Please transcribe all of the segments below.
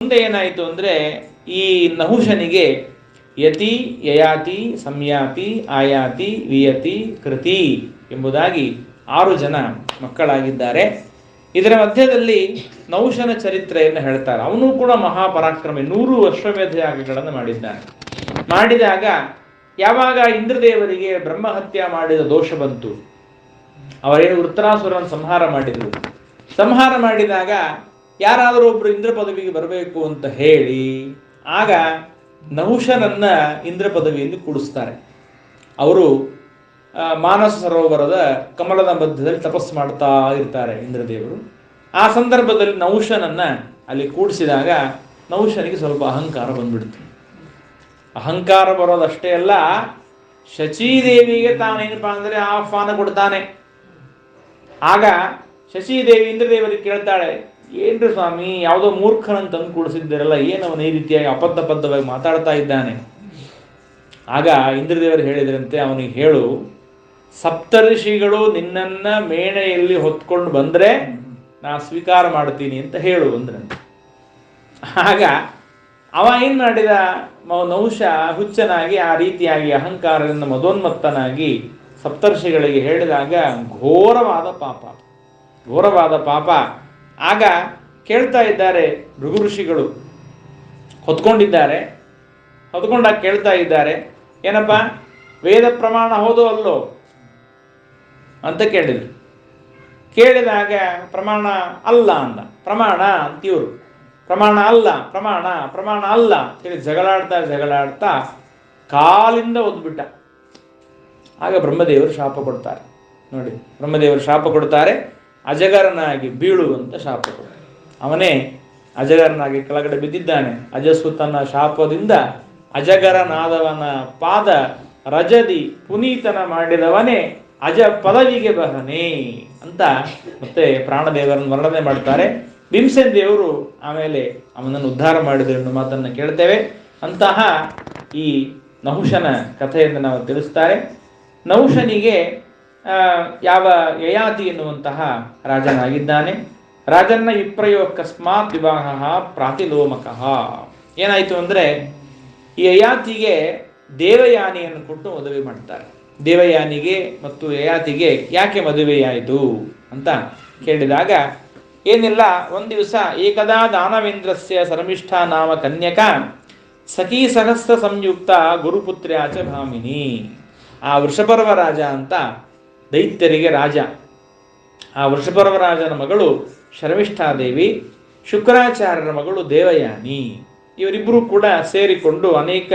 ಮುಂದೆ ಏನಾಯಿತು ಅಂದರೆ ಈ ನಹುಷನಿಗೆ ಯತಿ ಯಯಾತಿ ಸಂಯಾತಿ ಆಯಾತಿ ವಿಯತಿ ಕೃತಿ ಎಂಬುದಾಗಿ 6 ಜನ ಮಕ್ಕಳಾಗಿದ್ದಾರೆ. ಇದರ ಮಧ್ಯದಲ್ಲಿ ನಹುಷನ ಚರಿತ್ರೆಯನ್ನು ಹೇಳ್ತಾರೆ. ಅವನು ಕೂಡ ಮಹಾಪರಾಕ್ರಮಿ, 100 ಅಶ್ವಮೇಧ ಯಾಗಗಳನ್ನು ಮಾಡಿದ್ದಾನೆ. ಮಾಡಿದಾಗ ಯಾವಾಗ ಇಂದ್ರದೇವರಿಗೆ ಬ್ರಹ್ಮಹತ್ಯ ಮಾಡಿದ ದೋಷ ಬಂತು, ಅವರೇನು ವೃತ್ರಾಸುರನ ಸಂಹಾರ ಮಾಡಿದರು. ಸಂಹಾರ ಮಾಡಿದಾಗ ಯಾರಾದರೂ ಒಬ್ರು ಇಂದ್ರ ಪದವಿಗೆ ಬರಬೇಕು ಅಂತ ಹೇಳಿ ಆಗ ನಹುಷನನ್ನ ಇಂದ್ರ ಪದವಿಯಲ್ಲಿ ಕೂಡಿಸ್ತಾರೆ. ಅವರು ಮಾನಸ ಸರೋವರದ ಕಮಲದ ಮಧ್ಯದಲ್ಲಿ ತಪಸ್ಸು ಮಾಡ್ತಾ ಇರ್ತಾರೆ ಇಂದ್ರದೇವರು. ಆ ಸಂದರ್ಭದಲ್ಲಿ ನಹುಷನನ್ನ ಅಲ್ಲಿ ಕೂಡಿಸಿದಾಗ ನಹುಷನಿಗೆ ಸ್ವಲ್ಪ ಅಹಂಕಾರ ಬಂದ್ಬಿಡ್ತು. ಅಹಂಕಾರ ಬರೋದಷ್ಟೇ ಅಲ್ಲ, ಶಚೀದೇವಿಗೆ ತಾನೇನಪ್ಪ ಅಂದರೆ ಆಹ್ವಾನ ಕೊಡ್ತಾನೆ. ಆಗ ಶಚೀದೇವಿ ಇಂದ್ರದೇವರಿಗೆ ಕೇಳ್ತಾಳೆ, ಏನ್ರಿ ಸ್ವಾಮಿ, ಯಾವುದೋ ಮೂರ್ಖನಂತ ತಂದು ಕೂಡಿಸಿದ್ದೀರಲ್ಲ, ಏನವನು ಈ ರೀತಿಯಾಗಿ ಅಬದ್ಧವಾಗಿ ಮಾತಾಡ್ತಾ ಇದ್ದಾನೆ. ಆಗ ಇಂದ್ರದೇವರು ಹೇಳಿದ್ರಂತೆ, ಅವನಿಗೆ ಹೇಳು, ಸಪ್ತರ್ಷಿಗಳು ನಿನ್ನನ್ನ ಮೇಣೆಯಲ್ಲಿ ಹೊತ್ಕೊಂಡು ಬಂದ್ರೆ ನಾ ಸ್ವೀಕಾರ ಮಾಡ್ತೀನಿ ಅಂತ ಹೇಳು ಅಂದ್ರಂತೆ. ಆಗ ಅವ ಏನ್ ಮಾಡಿದ, ನಹುಷ ಹುಚ್ಚನಾಗಿ ಆ ರೀತಿಯಾಗಿ ಅಹಂಕಾರದಿಂದ ಮದೋನ್ಮತ್ತನಾಗಿ ಸಪ್ತರ್ಷಿಗಳಿಗೆ ಹೇಳಿದಾಗ ಘೋರವಾದ ಪಾಪ. ಆಗ ಕೇಳ್ತಾ ಇದ್ದಾರೆ ಭೃಗು ಋಷಿಗಳು, ಹೊತ್ಕೊಂಡಾಗ ಕೇಳ್ತಾ ಇದ್ದಾರೆ, ಏನಪ್ಪ ವೇದ ಪ್ರಮಾಣ ಹೌದು ಅಲ್ಲೋ ಅಂತ ಕೇಳಿದ್ರು. ಕೇಳಿದಾಗ ಪ್ರಮಾಣ ಅಲ್ಲ ಅಂದ. ಪ್ರಮಾಣ ಅಂತಿವ್ರು, ಪ್ರಮಾಣ ಅಲ್ಲ ಹೇಳಿ ಜಗಳಾಡ್ತಾ ಕಾಲಿಂದ ಒದ್ಬಿಟ್ಟ. ಆಗ ಬ್ರಹ್ಮದೇವರು ಶಾಪ ಕೊಡ್ತಾರೆ. ನೋಡಿ, ಬ್ರಹ್ಮದೇವರು ಶಾಪ ಕೊಡ್ತಾರೆ, ಅಜಗರನಾಗಿ ಬೀಳು ಅಂತ ಶಾಪ ಕೊಡ್ತಾರೆ. ಅವನೇ ಅಜಗರನಾಗಿ ಕೆಳಗಡೆ ಬಿದ್ದಿದ್ದಾನೆ. ಅಜಸ್ಸು ತನ್ನ ಶಾಪದಿಂದ ಅಜಗರನಾದವನ ಪಾದ ರಜದಿ ಪುನೀತನ ಮಾಡಿದವನೇ ಅಜ ಪದವಿಗೆ ಬಹನೆ ಅಂತ ಮತ್ತೆ ಪ್ರಾಣದೇವರನ್ನು ವರ್ಣನೆ ಮಾಡ್ತಾರೆ. ಭೀಮಸೇನ ದೇವರು ಆಮೇಲೆ ಅವನನ್ನು ಉದ್ಧಾರ ಮಾಡಿದರು ಎನ್ನುವ ಮಾತನ್ನು ಕೇಳ್ತೇವೆ. ಅಂತಹ ಈ ನಹುಷನ ಕಥೆಯನ್ನು ನಾವು ತಿಳಿಸ್ತಾರೆ. ನಹುಷನಿಗೆ ಯಾವ ಯಯಾತಿ ಎನ್ನುವಂತಹ ರಾಜನಾಗಿದ್ದಾನೆ. ರಾಜನ್ನ ವಿಪ್ರಯೋ ಅಕಸ್ಮಾತ್ ವಿವಾಹ ಪ್ರಾತಿಲೋಮಕಃ. ಏನಾಯಿತು ಅಂದರೆ ಈ ಯಯಾತಿಗೆ ದೇವಯಾನಿಯನ್ನು ಕೊಟ್ಟು ಮದುವೆ ಮಾಡ್ತಾರೆ. ದೇವಯಾನಿಗೆ ಮತ್ತು ಯಯಾತಿಗೆ ಯಾಕೆ ಮದುವೆಯಾಯಿತು ಅಂತ ಕೇಳಿದಾಗ ಏನಿಲ್ಲ, ಒಂದು ದಿವಸ ಏಕದಾ ದಾನವೇಂದ್ರಸ್ಯ ಶರ್ಮಿಷ್ಠ ನಾಮ ಕನ್ಯಕ ಸಖೀ ಸಹಸ್ರ ಸಂಯುಕ್ತ ಗುರುಪುತ್ರ್ಯಾಚ ಭಾಮಿನಿ. ಆ ವೃಷಪರ್ವ ರಾಜ ಅಂತ ದೈತ್ಯರಿಗೆ ರಾಜ. ಆ ವೃಷಪರ್ವ ರಾಜನ ಮಗಳು ಶರ್ಮಿಷ್ಠಾದೇವಿ, ಶುಕ್ರಾಚಾರ್ಯರ ಮಗಳು ದೇವಯಾನಿ. ಇವರಿಬ್ಬರು ಕೂಡ ಸೇರಿಕೊಂಡು ಅನೇಕ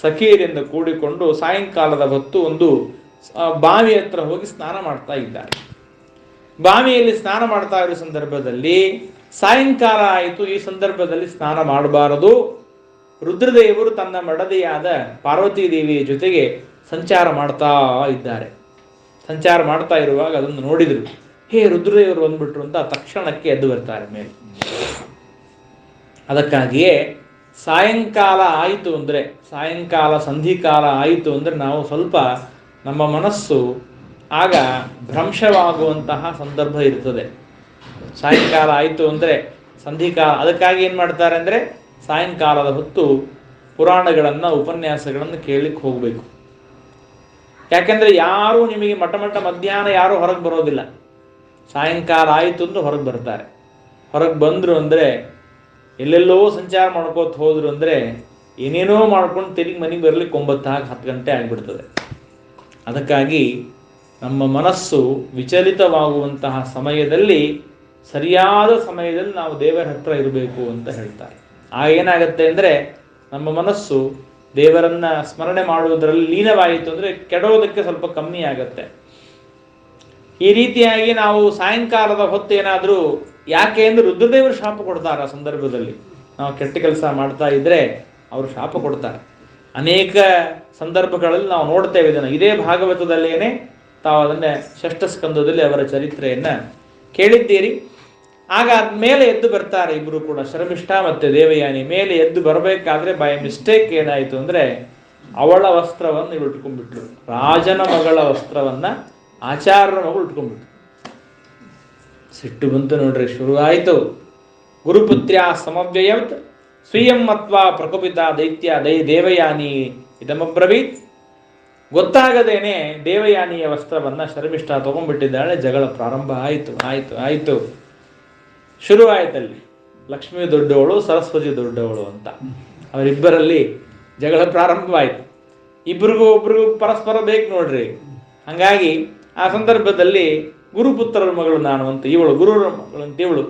ಸಖಿಯರಿಂದ ಕೂಡಿಕೊಂಡು ಸಾಯಂಕಾಲದ ಹೊತ್ತು ಒಂದು ಬಾವಿ ಹತ್ರ ಹೋಗಿ ಸ್ನಾನ ಮಾಡ್ತಾ ಇದ್ದಾರೆ. ಬಾವಿಯಲ್ಲಿ ಸ್ನಾನ ಮಾಡ್ತಾ ಇರೋ ಸಂದರ್ಭದಲ್ಲಿ ಸಾಯಂಕಾಲ ಆಯಿತು. ಈ ಸಂದರ್ಭದಲ್ಲಿ ಸ್ನಾನ ಮಾಡಬಾರದು. ರುದ್ರದೇವರು ತನ್ನ ಮಡದಿಯಾದ ಪಾರ್ವತೀ ದೇವಿಯ ಜೊತೆಗೆ ಸಂಚಾರ ಮಾಡ್ತಾ ಇದ್ದಾರೆ. ಸಂಚಾರ ಮಾಡ್ತಾ ಇರುವಾಗ ಅದನ್ನು ನೋಡಿದ್ರು. ಹೇ, ರುದ್ರದೇವರು ಬಂದ್ಬಿಟ್ರು ಅಂತ ತಕ್ಷಣಕ್ಕೆ ಎದ್ದು ಬರ್ತಾರೆ ಮೇಲೆ. ಅದಕ್ಕಾಗಿಯೇ ಸಾಯಂಕಾಲ ಆಯಿತು ಅಂದರೆ, ಸಾಯಂಕಾಲ ಸಂಧಿಕಾಲ ಆಯಿತು ಅಂದರೆ ನಾವು ಸ್ವಲ್ಪ ನಮ್ಮ ಮನಸ್ಸು ಆಗ ಭ್ರಂಶವಾಗುವಂತಹ ಸಂದರ್ಭ ಇರ್ತದೆ. ಸಾಯಂಕಾಲ ಆಯಿತು ಅಂದರೆ ಸಂಧಿಕಾಲ. ಅದಕ್ಕಾಗಿ ಏನು ಮಾಡ್ತಾರೆ ಅಂದರೆ ಸಾಯಂಕಾಲದ ಹೊತ್ತು ಪುರಾಣಗಳನ್ನು ಉಪನ್ಯಾಸಗಳನ್ನು ಕೇಳಲಿಕ್ಕೆ ಹೋಗಬೇಕು. ಯಾಕೆಂದರೆ ಯಾರೂ ನಿಮಗೆ ಮಧ್ಯಾಹ್ನ ಯಾರೂ ಹೊರಗೆ ಬರೋದಿಲ್ಲ. ಸಾಯಂಕಾಲ ಆಯಿತು ಅಂದ್ರೆ ಹೊರಗೆ ಬರ್ತಾರೆ. ಹೊರಗೆ ಬಂದರು ಅಂದರೆ ಎಲ್ಲೆಲ್ಲೋ ಸಂಚಾರ ಮಾಡ್ಕೋತ ಹೋದ್ರು ಅಂದರೆ ಏನೇನೋ ಮಾಡ್ಕೊಂಡು ತಿರುಗಿ ಮನೆಗೆ ಬರಲಿಕ್ಕೆ 9-10 ಗಂಟೆ ಆಗಿಬಿಡ್ತದೆ. ಅದಕ್ಕಾಗಿ ನಮ್ಮ ಮನಸ್ಸು ವಿಚಲಿತವಾಗುವಂತಹ ಸಮಯದಲ್ಲಿ ಸರಿಯಾದ ಸಮಯದಲ್ಲಿ ನಾವು ದೇವರ ಹತ್ರ ಇರಬೇಕು ಅಂತ ಹೇಳ್ತಾರೆ. ಆಗ ಏನಾಗುತ್ತೆ ಅಂದರೆ ನಮ್ಮ ಮನಸ್ಸು ದೇವರನ್ನ ಸ್ಮರಣೆ ಮಾಡುವುದರಲ್ಲಿ ಲೀನವಾಯಿತು ಅಂದರೆ ಕೆಡೋದಕ್ಕೆ ಸ್ವಲ್ಪ ಕಮ್ಮಿ ಆಗುತ್ತೆ. ಈ ರೀತಿಯಾಗಿ ನಾವು ಸಾಯಂಕಾಲದ ಹೊತ್ತು ಏನಾದರೂ, ಯಾಕೆ ಅಂದರೆ ರುದ್ರದೇವರು ಶಾಪ ಕೊಡ್ತಾರೆ. ಆ ಸಂದರ್ಭದಲ್ಲಿ ನಾವು ಕೆಟ್ಟ ಕೆಲಸ ಮಾಡ್ತಾ ಇದ್ರೆ ಅವರು ಶಾಪ ಕೊಡ್ತಾರೆ. ಅನೇಕ ಸಂದರ್ಭಗಳಲ್ಲಿ ನಾವು ನೋಡ್ತೇವೆ ಇದನ್ನು. ಇದೇ ಭಾಗವತದಲ್ಲೇನೆ ತಾವು ಅದನ್ನೇ 6ಠ ಸ್ಕಂದದಲ್ಲಿ ಅವರ ಚರಿತ್ರೆಯನ್ನು ಕೇಳಿದ್ದೀರಿ. ಆಗ ಮೇಲೆ ಎದ್ದು ಬರ್ತಾರೆ ಇಬ್ಬರು ಕೂಡ, ಶರ್ಮಿಷ್ಠ ಮತ್ತು ದೇವಯಾನಿ. ಮೇಲೆ ಎದ್ದು ಬರಬೇಕಾದ್ರೆ ಬೈ ಮಿಸ್ಟೇಕ್ ಏನಾಯಿತು ಅಂದರೆ ಅವಳ ವಸ್ತ್ರವನ್ನು ಇವರು ಉಟ್ಕೊಂಡ್ಬಿಟ್ರು. ರಾಜನ ಮಗಳ ವಸ್ತ್ರವನ್ನು ಆಚಾರ್ಯರ ಮಗಳು ಉಟ್ಕೊಂಡ್ಬಿಟ್ರು. ಸಿಟ್ಟು ಬಂತು ನೋಡ್ರಿ, ಶುರುವಾಯಿತು. ಗುರುಪುತ್ರ್ಯ ಸಮವ್ಯಯವತ್ ಸ್ವೀಯಂ ಮತ್ವಾ ಪ್ರಕೋಪಿತ ದೈತ್ಯ ದೇವಯಾನಿ ಇದಮಬ್ರವೀತ್. ಗೊತ್ತಾಗದೇನೆ ದೇವಯಾನಿಯ ವಸ್ತ್ರವನ್ನ ಶರ್ಮಿಷ್ಠ ತಗೊಂಡ್ಬಿಟ್ಟಿದ್ದಾಳೆ. ಜಗಳ ಪ್ರಾರಂಭ ಆಯಿತು. ಶುರುವಾಯ್ತಲ್ಲಿ ಲಕ್ಷ್ಮಿ ದೊಡ್ಡವಳು, ಸರಸ್ವತಿ ದೊಡ್ಡವಳು ಅಂತ. ಅವರಿಬ್ಬರಲ್ಲಿ ಜಗಳ ಪ್ರಾರಂಭವಾಯಿತು. ಒಬ್ರಿಗೂ ಪರಸ್ಪರ ಬೇಕು ನೋಡ್ರಿ. ಹಂಗಾಗಿ ಆ ಸಂದರ್ಭದಲ್ಲಿ ಗುರುಪುತ್ರರ ಮಗಳು ನಾನು ಅಂತ ಇವಳು, ಗುರುರ ಮಗಳು ಅಂತ ಇವಳು.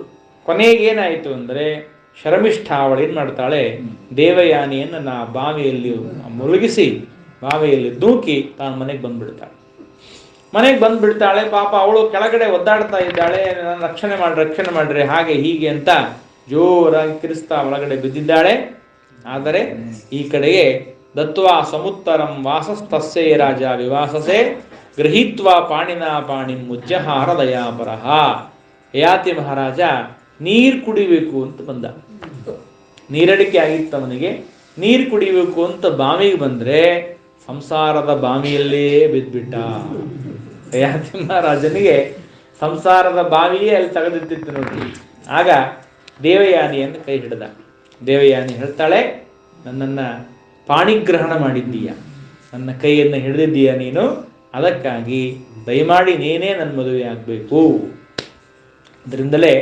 ಕೊನೆಗೇನಾಯಿತು ಅಂದರೆ ಶರ್ಮಿಷ್ಠ ಅವಳು ಏನು ಮಾಡ್ತಾಳೆ, ದೇವಯಾನಿಯನ್ನು ಬಾವಿಯಲ್ಲಿ ಮುಳುಗಿಸಿ ಬಾವಿಯಲ್ಲಿ ದೂಕಿ ತಾನು ಮನೆಗೆ ಬಂದ್ಬಿಡ್ತಾಳೆ. ಪಾಪ ಅವಳು ಕೆಳಗಡೆ ಒದ್ದಾಡ್ತಾ ಇದ್ದಾಳೆ, ನಾನು ರಕ್ಷಣೆ ಮಾಡ್ರಿ ಹಾಗೆ ಹೀಗೆ ಅಂತ ಜೋರಾಗಿ ಕಿರಿಸ್ತಾ ಒಳಗಡೆ ಬಿದ್ದಿದ್ದಾಳೆ. ಆದರೆ ಈ ಕಡೆಗೆ ದತ್ವಾ ಸಮುತ್ತರಂ ವಾಸಸ್ತಸ್ಯೇ ರಾಜ ವಿವಾಸಸೆ ಗೃಹೀತ್ವಾ ಪಾಣಿನ ಪಾಣಿಂ ಮುಜ್ಜಹಾರ ದಯಾಪರಹ. ಯಯಾತಿ ಮಹಾರಾಜ ನೀರು ಕುಡಿಬೇಕು ಅಂತ ಬಂದ. ನೀರಡಿಕೆ ಆಗಿತ್ತು ಅವನಿಗೆ. ನೀರು ಕುಡಿಬೇಕು ಅಂತ ಬಾವಿಗೆ ಬಂದ್ರೆ ಸಂಸಾರದ ಬಾವಿಯಲ್ಲೇ ಬಿದ್ಬಿಟ್ಟ. ಯಯಾತಿ ಮಹಾರಾಜನಿಗೆ ಸಂಸಾರದ ಬಾವಿಯೇ ಅಲ್ಲಿ ತೆಗೆದಿತ್ತಿತ್ತು ನೋಡಿ. ಆಗ ದೇವಯಾನಿಯನ್ನು ಕೈ ಹಿಡಿದ. ದೇವಯಾನಿ ಹೇಳ್ತಾಳೆ, ನನ್ನನ್ನು ಪಾಣಿಗ್ರಹಣ ಮಾಡಿದ್ದೀಯ, ನನ್ನ ಕೈಯನ್ನು ಹಿಡಿದಿದ್ದೀಯ ನೀನು, ಅದಕ್ಕಾಗಿ ದಯಮಾಡಿ ನೀನೇ ನನ್ನ ಮದುವೆ ಆಗಬೇಕು. ಅದರಿಂದಲೇ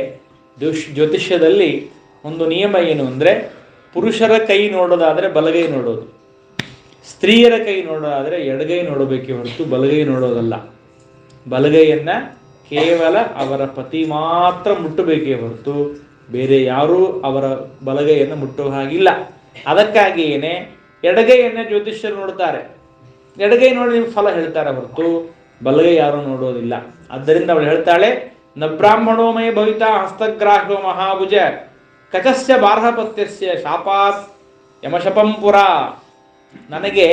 ಜ್ಯೋತಿಷ್ಯದಲ್ಲಿ ಒಂದು ನಿಯಮ ಏನು ಅಂದರೆ, ಪುರುಷರ ಕೈ ನೋಡೋದಾದರೆ ಬಲಗೈ ನೋಡೋದು, ಸ್ತ್ರೀಯರ ಕೈ ನೋಡೋದಾದರೆ ಎಡಗೈ ನೋಡಬೇಕೇ ಹೊರತು ಬಲಗೈ ನೋಡೋದಲ್ಲ. ಬಲಗೈಯನ್ನು ಕೇವಲ ಅವರ ಪತಿ ಮಾತ್ರ ಮುಟ್ಟಬೇಕೇ ಹೊರತು ಬೇರೆ ಯಾರೂ ಅವರ ಬಲಗೈಯನ್ನು ಮುಟ್ಟುವ ಹಾಗಿಲ್ಲ. ಅದಕ್ಕಾಗಿಯೇ ಎಡಗೈಯನ್ನು ಜ್ಯೋತಿಷ್ಯರು ನೋಡ್ತಾರೆ. ಎಡಗೈ ನೋಡಿ ನಿಮ್ಗೆ ಫಲ ಹೇಳ್ತಾರೆ ಹೊರತು ಬಲಗೈ ಯಾರೂ ನೋಡೋದಿಲ್ಲ. ಆದ್ದರಿಂದ ಅವಳು ಹೇಳ್ತಾಳೆ, ನ ಬ್ರಾಹ್ಮಣೋಮಯ ಭವಿತಾ ಹಸ್ತಗ್ರಾಹ್ಯೋ ಮಹಾಭುಜ ಕಚಸ್ಯ ಬಾರ್ಹಪತ್ಯಸ್ಯ ಶಾಪಾತ್ ಯಮಶಪಂಪುರ. ನನಗೆ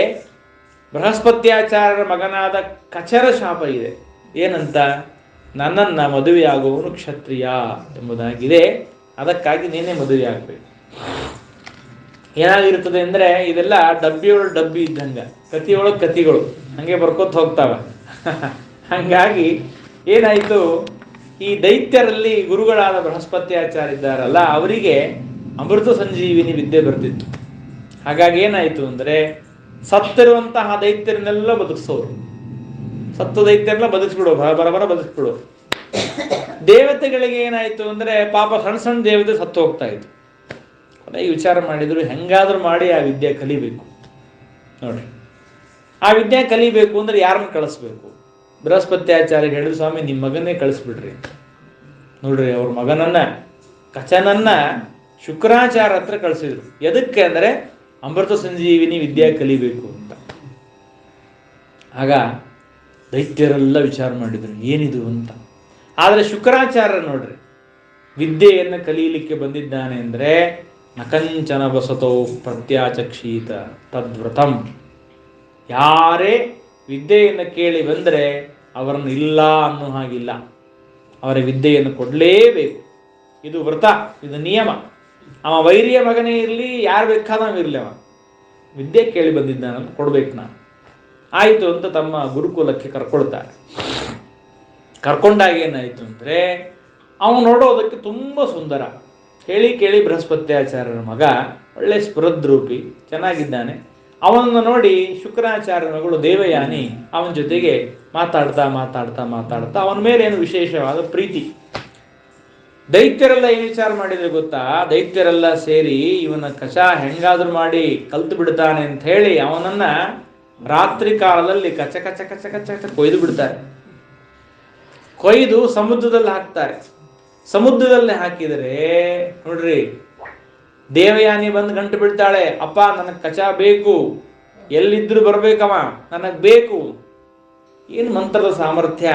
ಬೃಹಸ್ಪತ್ಯಾಚಾರ್ಯರ ಮಗನಾದ ಕಚರ ಶಾಪ ಇದೆ. ಏನಂತ? ನನ್ನನ್ನು ಮದುವೆಯಾಗುವವನು ಕ್ಷತ್ರಿಯ ಎಂಬುದಾಗಿದೆ. ಅದಕ್ಕಾಗಿ ನೀನೇ ಮದುವೆ ಆಗಬೇಕು. ಏನಾಗಿರ್ತದೆ ಅಂದರೆ, ಇದೆಲ್ಲ ಡಬ್ಬಿಯೊಳಗೆ ಡಬ್ಬಿ ಇದ್ದಂಗೆ, ಕತಿಯೊಳಗೆ ಕತಿಗಳು ಹಾಗೆ ಬರ್ಕೋತ ಹೋಗ್ತಾವ. ಹಾಗಾಗಿ ಏನಾಯಿತು, ಈ ದೈತ್ಯರಲ್ಲಿ ಗುರುಗಳಾದ ಬೃಹಸ್ಪತ್ಯಾಚಾರ್ಯ ಇದ್ದಾರಲ್ಲ, ಅವರಿಗೆ ಅಮೃತ ಸಂಜೀವಿನಿ ವಿದ್ಯೆ ಬರ್ತಿತ್ತು. ಹಾಗಾಗಿ ಏನಾಯಿತು ಅಂದರೆ, ಸತ್ತಿರುವಂತಹ ದೈತ್ಯರನ್ನೆಲ್ಲ ಬದುಕಿಸೋರು, ಸತ್ತು ದೈತ್ಯರೆಲ್ಲ ಬದುಕಿಸ್ಬಿಡೋ, ಬರಬರ ಬದುಕಿಸ್ಬಿಡೋ. ದೇವತೆಗಳಿಗೆ ಏನಾಯಿತು ಅಂದರೆ, ಪಾಪ ಸಣ್ಣ ಸಣ್ಣ ದೇವತೆ ಸತ್ತು ಹೋಗ್ತಾ ಇತ್ತು. ಕೊನೆಗೆ ವಿಚಾರ ಮಾಡಿದ್ರು, ಹೆಂಗಾದ್ರೂ ಮಾಡಿ ಆ ವಿದ್ಯೆ ಕಲಿಬೇಕು ನೋಡ್ರಿ. ಆ ವಿದ್ಯೆ ಕಲಿಬೇಕು ಅಂದ್ರೆ ಯಾರನ್ನು ಕಳಿಸ್ಬೇಕು? ಬೃಹಸ್ಪತ್ಯಾಚಾರ್ಯ ಹೇಳಿದ್ರು, ಸ್ವಾಮಿ ನಿಮ್ಮ ಮಗನ್ನೇ ಕಳಿಸ್ಬಿಡ್ರಿ. ನೋಡ್ರಿ, ಅವ್ರ ಮಗನನ್ನ ಕಚನನ್ನ ಶುಕ್ರಾಚಾರ್ಯ ಹತ್ರ ಕಳಿಸಿದ್ರು. ಎದಕ್ಕೆ ಅಂದರೆ ಅಮೃತ ಸಂಜೀವಿನಿ ವಿದ್ಯೆ ಕಲಿಬೇಕು ಅಂತ. ಆಗ ದೈತ್ಯರೆಲ್ಲ ವಿಚಾರ ಮಾಡಿದ್ರು, ಏನಿದು ಅಂತ. ಆದರೆ ಶುಕ್ರಾಚಾರ್ಯ ನೋಡ್ರಿ, ವಿದ್ಯೆಯನ್ನು ಕಲಿಯಲಿಕ್ಕೆ ಬಂದಿದ್ದಾನೆ ಅಂದರೆ ನಕಂಚನ ಬಸತೋ ಪ್ರತ್ಯಾಚಕ್ಷೀತ ತದ್ವ್ರತಂ. ಯಾರೇ ವಿದ್ಯೆಯನ್ನು ಕೇಳಿ ಬಂದರೆ ಅವರನ್ನು ಇಲ್ಲ ಅನ್ನೋ ಹಾಗಿಲ್ಲ, ಅವರ ವಿದ್ಯೆಯನ್ನು ಕೊಡಲೇಬೇಕು. ಇದು ವ್ರತ, ಇದು ನಿಯಮ. ಅವ ವೈರಿಯ ಮಗನೇ ಇರಲಿ, ಯಾರು ಬೇಕಾದವ ಇರಲಿ, ಅವ ವಿದ್ಯೆ ಕೇಳಿ ಬಂದಿದ್ದಾನಂತ ಕೊಡ್ಬೇಕು ನಾನು. ಆಯಿತು ಅಂತ ತಮ್ಮ ಗುರುಕುಲಕ್ಕೆ ಕರ್ಕೊಳ್ತಾರೆ. ಕರ್ಕೊಂಡಾಗ ಏನಾಯಿತು ಅಂದರೆ, ಅವನು ನೋಡೋದಕ್ಕೆ ತುಂಬ ಸುಂದರ. ಹೇಳಿ ಕೇಳಿ ಬೃಹಸ್ಪತ್ಯಾಚಾರ್ಯರ ಮಗ ಒಳ್ಳೆ ಸ್ಫುರದ್ರೂಪಿ, ಚೆನ್ನಾಗಿದ್ದಾನೆ. ಅವನನ್ನು ನೋಡಿ ಶುಕ್ರಾಚಾರ್ಯರ ಮಗಳು ದೇವಯಾನಿ ಅವನ ಜೊತೆಗೆ ಮಾತಾಡ್ತಾ ಮಾತಾಡ್ತಾ ಮಾತಾಡ್ತಾ ಅವನ ಮೇಲೆ ಏನು ವಿಶೇಷವಾದ ಪ್ರೀತಿ. ದೈತ್ಯರೆಲ್ಲ ಏನು ವಿಚಾರ ಮಾಡಿದ್ರೆ ಗೊತ್ತಾ? ದೈತ್ಯರೆಲ್ಲ ಸೇರಿ ಇವನ ಕಷ ಹೆಂಗಾದ್ರೂ ಮಾಡಿ ಕಲ್ತು ಬಿಡ್ತಾನೆ ಅಂತ ಹೇಳಿ ಅವನನ್ನ ರಾತ್ರಿ ಕಾಲದಲ್ಲಿ ಕಚ ಕಚ ಕಚ ಕಚ ಕಚ ಕೊಯ್ದು ಬಿಡ್ತಾರೆ. ಕೊಯ್ದು ಸಮುದ್ರದಲ್ಲಿ ಹಾಕ್ತಾರೆ. ಸಮುದ್ರದಲ್ಲಿ ಹಾಕಿದರೆ ನೋಡ್ರಿ, ದೇವಯಾನಿ ಬಂದು ಗಂಟು ಬಿಡ್ತಾಳೆ, ಅಪ್ಪ ನನಗೆ ಕಚ ಬೇಕು, ಎಲ್ಲಿದ್ರು ಬರ್ಬೇಕವ, ನನಗೆ ಬೇಕು. ಏನು ಮಂತ್ರದ ಸಾಮರ್ಥ್ಯ!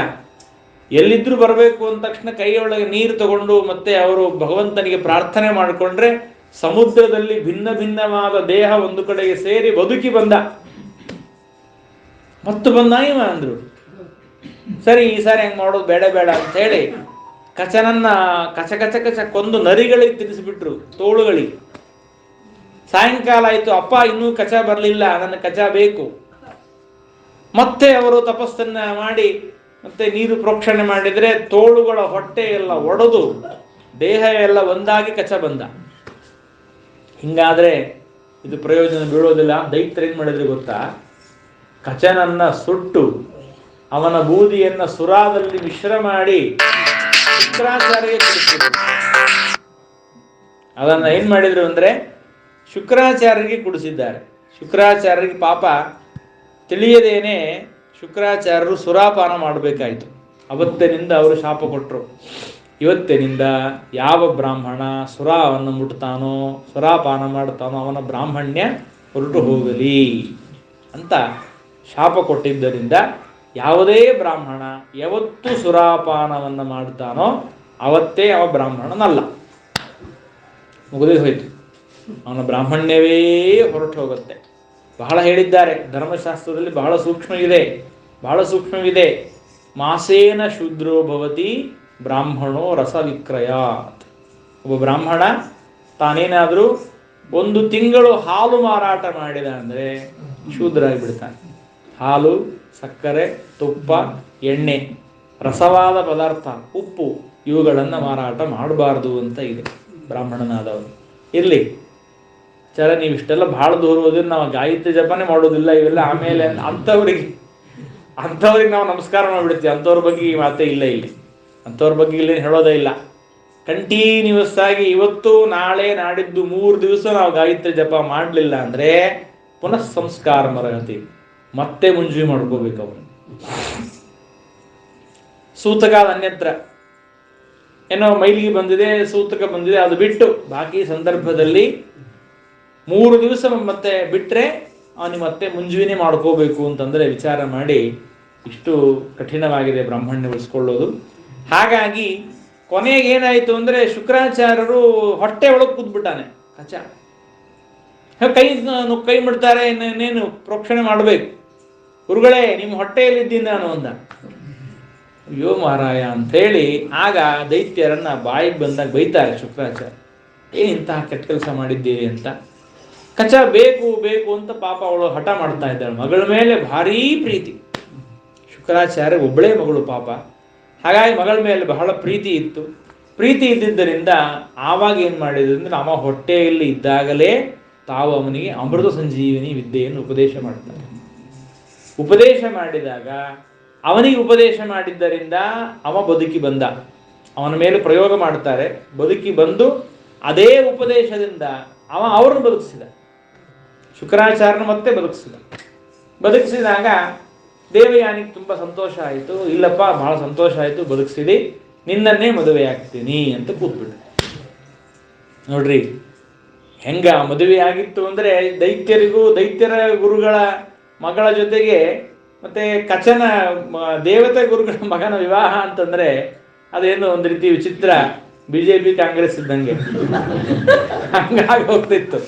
ಎಲ್ಲಿದ್ರು ಬರಬೇಕು ಅಂದ ತಕ್ಷಣ ಕೈಯೊಳಗೆ ನೀರು ತಗೊಂಡು ಮತ್ತೆ ಅವರು ಭಗವಂತನಿಗೆ ಪ್ರಾರ್ಥನೆ ಮಾಡಿಕೊಂಡ್ರೆ ಸಮುದ್ರದಲ್ಲಿ ಭಿನ್ನ ಭಿನ್ನವಾದ ದೇಹ ಒಂದು ಕಡೆಗೆ ಸೇರಿ ಬದುಕಿ ಬಂದ. ಮತ್ತು ಬಂದ ಇವ ಅಂದ್ರು. ಸರಿ, ಈ ಸಾರಿ ಹೆಂಗ್ ಮಾಡೋದು, ಬೇಡ ಬೇಡ ಅಂತ ಹೇಳಿ ಕಚನನ್ನ ಕಚ ಕಚ ಕಚ ಕೊಂದು ನರಿಗಳಿಗೆ ತಿನ್ನಿಸ್ಬಿಟ್ರು, ತೋಳುಗಳಿಗೆ. ಸಾಯಂಕಾಲ ಆಯ್ತು, ಅಪ್ಪ ಇನ್ನೂ ಕಚ ಬರಲಿಲ್ಲ, ನನ್ನ ಕಚ ಬೇಕು. ಮತ್ತೆ ಅವರು ತಪಸ್ಸನ್ನ ಮಾಡಿ ಮತ್ತೆ ನೀರು ಪ್ರೋಕ್ಷಣೆ ಮಾಡಿದ್ರೆ ತೋಳುಗಳ ಹೊಟ್ಟೆ ಎಲ್ಲ ಒಡೆದು ದೇಹ ಎಲ್ಲ ಒಂದಾಗಿ ಕಚ ಬಂದ. ಹಿಂಗಾದರೆ ಇದು ಪ್ರಯೋಜನ ಬೀಳೋದಿಲ್ಲ. ದೈತ್ಯರು ಏನು ಮಾಡಿದ್ರೆ ಗೊತ್ತಾ, ಕಚನನ್ನ ಸುಟ್ಟು ಅವನ ಬೂದಿಯನ್ನು ಸುರಾದಲ್ಲಿ ಮಿಶ್ರ ಮಾಡಿ ಶುಕ್ರಾಚಾರ್ಯಗೆ ಕುಡಿಸಿದ್ರು. ಅದನ್ನ ಏನ್ ಮಾಡಿದ್ರು ಅಂದ್ರೆ ಶುಕ್ರಾಚಾರ್ಯರಿಗೆ ಕುಡಿಸಿದ್ದಾರೆ. ಶುಕ್ರಾಚಾರ್ಯರಿಗೆ ಪಾಪ ತಿಳಿಯದೇನೆ ಶುಕ್ರಾಚಾರ್ಯರು ಸುರಾಪಾನ ಮಾಡಬೇಕಾಯಿತು. ಅವತ್ತಿನಿಂದ ಅವರು ಶಾಪ ಕೊಟ್ಟರು, ಇವತ್ತಿನಿಂದ ಯಾವ ಬ್ರಾಹ್ಮಣ ಸುರಾವನ್ನು ಮುಟ್ತಾನೋ, ಸುರಾಪಾನ ಮಾಡ್ತಾನೋ ಅವನ ಬ್ರಾಹ್ಮಣ್ಯ ಹೊರಟು ಹೋಗಲಿ ಅಂತ ಶಾಪ ಕೊಟ್ಟಿದ್ದರಿಂದ ಯಾವುದೇ ಬ್ರಾಹ್ಮಣ ಯಾವತ್ತು ಸುರಾಪಾನವನ್ನು ಮಾಡ್ತಾನೋ ಅವತ್ತೇ ಅವ ಬ್ರಾಹ್ಮಣನಲ್ಲ, ಮುಗಿದೇ ಹೋಯ್ತು, ಅವನ ಬ್ರಾಹ್ಮಣ್ಯವೇ ಹೊರಟು ಹೋಗುತ್ತೆ. ಬಹಳ ಹೇಳಿದ್ದಾರೆ ಧರ್ಮಶಾಸ್ತ್ರದಲ್ಲಿ, ಬಹಳ ಸೂಕ್ಷ್ಮವಿದೆ. ಮಾಸೇನ ಶೂದ್ರೋ ಭವತಿ ಬ್ರಾಹ್ಮಣೋ ರಸವಿಕ್ರಯಾತ್. ಒಬ್ಬ ಬ್ರಾಹ್ಮಣ ತಾನೇನಾದರೂ 1 ತಿಂಗಳು ಹಾಲು ಮಾರಾಟ ಮಾಡಿದ ಅಂದರೆ ಶೂದ್ರ ಆಗಿಬಿಡ್ತಾನೆ. ಹಾಲು, ಸಕ್ಕರೆ, ತುಪ್ಪ, ಎಣ್ಣೆ, ರಸವಾದ ಪದಾರ್ಥ, ಉಪ್ಪು ಇವುಗಳನ್ನು ಮಾರಾಟ ಮಾಡಬಾರ್ದು ಅಂತ ಇದೆ ಬ್ರಾಹ್ಮಣನಾದವರು. ಇರಲಿ ಚರ, ನೀವು ಇಷ್ಟೆಲ್ಲ ಭಾಳ ದೂರ ಹೋದ್ರೆ ನಾವು ಗಾಯತ್ರಿ ಜಪನೆ ಮಾಡೋದಿಲ್ಲ, ಇವೆಲ್ಲ ಆಮೇಲೆ ಅಂಥವ್ರಿಗೆ ನಾವು ನಮಸ್ಕಾರ ಮಾಡಿಬಿಡ್ತೀವಿ. ಅಂಥವ್ರ ಬಗ್ಗೆ ಈ ಮಾತೇ ಇಲ್ಲ, ಇಲ್ಲಿ ಅಂಥವ್ರ ಬಗ್ಗೆ ಇಲ್ಲಿ ಹೇಳೋದೇ ಇಲ್ಲ. ಕಂಟಿನ್ಯೂಸ್ ಆಗಿ ಇವತ್ತು ನಾಳೆ ನಾಡಿದ್ದು 3 ದಿವಸ ನಾವು ಗಾಯತ್ರಿ ಜಪ ಮಾಡಲಿಲ್ಲ ಅಂದರೆ ಪುನಃ ಸಂಸ್ಕಾರ ಮರಗತಿ, ಮತ್ತೆ ಮುಂಜಿ ಮಾಡ್ಕೋಬೇಕು ಅವರು. ಸೂತಕಾದ ಅನ್ಯತ್ರ ಏನೋ ಮೈಲಿಗೆ ಬಂದಿದೆ, ಸೂತಕ ಬಂದಿದೆ, ಅದು ಬಿಟ್ಟು ಬಾಕಿ ಸಂದರ್ಭದಲ್ಲಿ 3 ದಿವಸ ಮತ್ತೆ ಬಿಟ್ಟರೆ ಅವನಿಗೆ ಮತ್ತೆ ಮುಂಜುವಿನೇ ಮಾಡ್ಕೋಬೇಕು ಅಂತಂದರೆ ವಿಚಾರ ಮಾಡಿ ಇಷ್ಟು ಕಠಿಣವಾಗಿದೆ ಬ್ರಾಹ್ಮಣ್ಯ ಉಳಿಸ್ಕೊಳ್ಳೋದು. ಹಾಗಾಗಿ ಕೊನೆಗೆ ಏನಾಯಿತು ಅಂದರೆ ಶುಕ್ರಾಚಾರ್ಯರು ಹೊಟ್ಟೆ ಒಳಗೆ ಕೂತ್ಬಿಟ್ಟಾನೆ ಕಚ. ಕೈ ಮುಡ್ತಾರೆ, ಇನ್ನೇನು ಪ್ರೋಕ್ಷಣೆ ಮಾಡಬೇಕು. ಗುರುಗಳೇ ನಿಮ್ಮ ಹೊಟ್ಟೆಯಲ್ಲಿದ್ದೀನಿ ನಾನು ಅಂದ. ಅಯ್ಯೋ ಮಹಾರಾಯ ಅಂಥೇಳಿ ಆಗ ದೈತ್ಯರನ್ನ ಬಾಯಿಗೆ ಬಂದಾಗ ಬೈತಾರೆ ಶುಕ್ರಾಚಾರ್ಯ, ಇಂತಹ ಕೆಟ್ಟ ಕೆಲಸ ಮಾಡಿದ್ದೀರಿ ಅಂತ. ಕಚ ಬೇಕು ಅಂತ ಪಾಪ ಅವಳು ಹಠ ಮಾಡ್ತಾ ಇದ್ದಾಳೆ. ಮಗಳ ಮೇಲೆ ಭಾರೀ ಪ್ರೀತಿ, ಶುಕ್ರಾಚಾರ್ಯ ಒಬ್ಬಳೇ ಮಗಳು ಪಾಪ. ಹಾಗಾಗಿ ಮಗಳ ಮೇಲೆ ಬಹಳ ಪ್ರೀತಿ ಇತ್ತು. ಪ್ರೀತಿ ಇದ್ದಿದ್ದರಿಂದ ಆವಾಗ ಏನು ಮಾಡಿದ್ರು ಅಂದರೆ ಅಮ್ಮ ಹೊಟ್ಟೆಯಲ್ಲಿ ಇದ್ದಾಗಲೇ ತಾವು ಅವನಿಗೆ ಅಮೃತ ಸಂಜೀವಿನಿ ವಿದ್ಯೆಯನ್ನು ಉಪದೇಶ ಮಾಡ್ತಾರೆ. ಉಪದೇಶ ಮಾಡಿದಾಗ ಅವನಿಗೆ ಉಪದೇಶ ಮಾಡಿದ್ದರಿಂದ ಅವ ಬದುಕಿ ಬಂದ. ಅವನ ಮೇಲೆ ಪ್ರಯೋಗ ಮಾಡ್ತಾರೆ, ಬದುಕಿ ಬಂದು ಅದೇ ಉಪದೇಶದಿಂದ ಅವ್ರನ್ನ ಬದುಕಿಸಿದ. ಶುಕ್ರಾಚಾರ್ಯನ ಮತ್ತೆ ಬದುಕಿಸಿದಾಗ ದೇವಯಾನಿಗೆ ತುಂಬ ಸಂತೋಷ ಆಯಿತು. ಇಲ್ಲಪ್ಪ ಬಹಳ ಸಂತೋಷ ಆಯಿತು, ಬದುಕಿಸಿದಿ, ನಿನ್ನನ್ನೇ ಮದುವೆ ಆಗ್ತೀನಿ ಅಂತ ಕೂತ್ಬಿಟ್ಟು. ನೋಡ್ರಿ ಹೆಂಗ ಮದುವೆ ಆಗಿತ್ತು ಅಂದರೆ ದೈತ್ಯರ ಗುರುಗಳ ಮಗಳ ಜೊತೆಗೆ ಮತ್ತೆ ಕಚನ ದೇವತೆ ಗುರುಗಳ ಮಗನ ವಿವಾಹ ಅಂತಂದ್ರೆ ಅದೇನು ಒಂದು ರೀತಿ ವಿಚಿತ್ರ, BJP ಕಾಂಗ್ರೆಸ್ ಇದ್ದಂಗೆ ಹಂಗಾಗಿ ಹೋಗ್ತಿತ್ತು.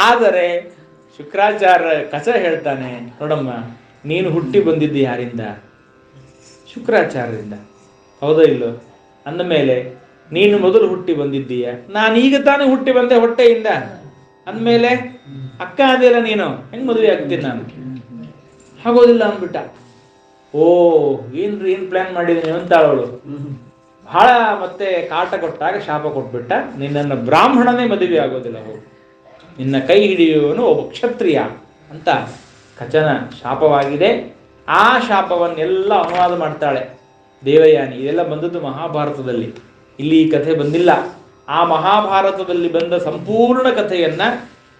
ಆದರೆ ಶುಕ್ರಾಚಾರ್ಯ ಕಚ ಹೇಳ್ತಾನೆ, ನೋಡಮ್ಮ ನೀನು ಹುಟ್ಟಿ ಬಂದಿದ್ದಿ ಯಾರಿಂದ? ಶುಕ್ರಾಚಾರ್ಯರಿಂದ. ಹೌದೋ ಇಲ್ಲೋ? ಅಂದ ಮೇಲೆ ನೀನು ಮೊದಲು ಹುಟ್ಟಿ ಬಂದಿದ್ದೀಯ, ನಾನೀಗ ತಾನೇ ಹುಟ್ಟಿ ಬಂದೆ ಹೊಟ್ಟೆಯಿಂದ. ಅಂದಮೇಲೆ ಅಕ್ಕ ಅದಿಲ್ಲ, ನೀನು ಹೆಂಗ್ ಮದುವೆ ಆಗ್ತೀನಿ ನಾನು? ಆಗೋದಿಲ್ಲ ಅಂದ್ಬಿಟ್ಟ. ಏನ್ರಿ ಏನ್ ಪ್ಲಾನ್ ಮಾಡಿದೀನಿ ಅಂತಾಳವಳು. ಬಹಳ ಮತ್ತೆ ಕಾಟ ಕೊಟ್ಟಾಗ ಶಾಪ ಕೊಟ್ಬಿಟ್ಟ, ನಿನ್ನನ್ನು ಬ್ರಾಹ್ಮಣನೇ ಮದುವೆ ಆಗೋದಿಲ್ಲ, ಹೋಗು, ನಿನ್ನ ಕೈ ಹಿಡಿಯುವವನು ಒಬ್ಬ ಕ್ಷತ್ರಿಯ ಅಂತ ಕಚನ ಶಾಪವಾಗಿದೆ. ಆ ಶಾಪವನ್ನೆಲ್ಲ ಅನುವಾದ ಮಾಡ್ತಾಳೆ ದೇವಯಾನಿ. ಇದೆಲ್ಲ ಬಂದದ್ದು ಮಹಾಭಾರತದಲ್ಲಿ, ಇಲ್ಲಿ ಈ ಕಥೆ ಬಂದಿಲ್ಲ. ಆ ಮಹಾಭಾರತದಲ್ಲಿ ಬಂದ ಸಂಪೂರ್ಣ ಕಥೆಯನ್ನ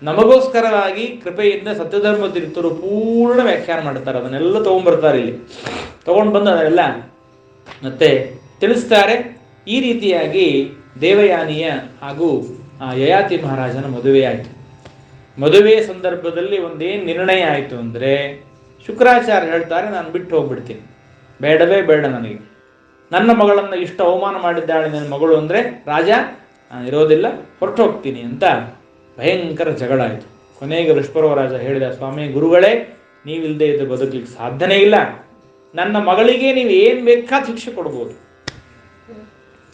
ನಮಗೋಸ್ಕರವಾಗಿ ಕೃಪೆಯಿಂದ ಸತ್ಯಧರ್ಮ ತೀರ್ಥರು ಪೂರ್ಣ ವ್ಯಾಖ್ಯಾನ ಮಾಡ್ತಾರೆ. ಅದನ್ನೆಲ್ಲ ತಗೊಂಡ್ಬರ್ತಾರೆ, ಇಲ್ಲಿ ತಗೊಂಡು ಬಂದು ಅದನ್ನೆಲ್ಲ ಮತ್ತೆ ತಿಳಿಸ್ತಾರೆ. ಈ ರೀತಿಯಾಗಿ ದೇವಯಾನಿಯ ಹಾಗೂ ಯಯಾತಿ ಮಹಾರಾಜನ ಮದುವೆ ಆಯಿತು. ಮದುವೆಯ ಸಂದರ್ಭದಲ್ಲಿ ಒಂದೇನು ನಿರ್ಣಯ ಆಯಿತು ಅಂದರೆ, ಶುಕ್ರಾಚಾರ್ಯ ಹೇಳ್ತಾರೆ, ನಾನು ಬಿಟ್ಟು ಹೋಗ್ಬಿಡ್ತೀನಿ, ಬೇಡವೇ ಬೇಡ ನನಗೆ, ನನ್ನ ಮಗಳನ್ನು ಇಷ್ಟು ಅವಮಾನ ಮಾಡಿದ್ದಾಳೆ ನನ್ನ ಮಗಳು ಅಂದರೆ ರಾಜ ನಾನು ಇರೋದಿಲ್ಲ, ಹೊರಟು ಹೋಗ್ತೀನಿ ಅಂತ ಭಯಂಕರ ಜಗಳ ಆಯಿತು. ಕೊನೆಗೆ ಋಷಪರ್ವ ರಾಜ ಹೇಳಿದ, ಸ್ವಾಮಿ ಗುರುಗಳೇ, ನೀವಿಲ್ಲದೆ ಇದ್ದು ಬದುಕಲಿಕ್ಕೆ ಸಾಧ್ಯನೇ ಇಲ್ಲ, ನನ್ನ ಮಗಳಿಗೆ ನೀವು ಏನು ಬೇಕಾದ ಶಿಕ್ಷೆ ಕೊಡ್ಬೋದು,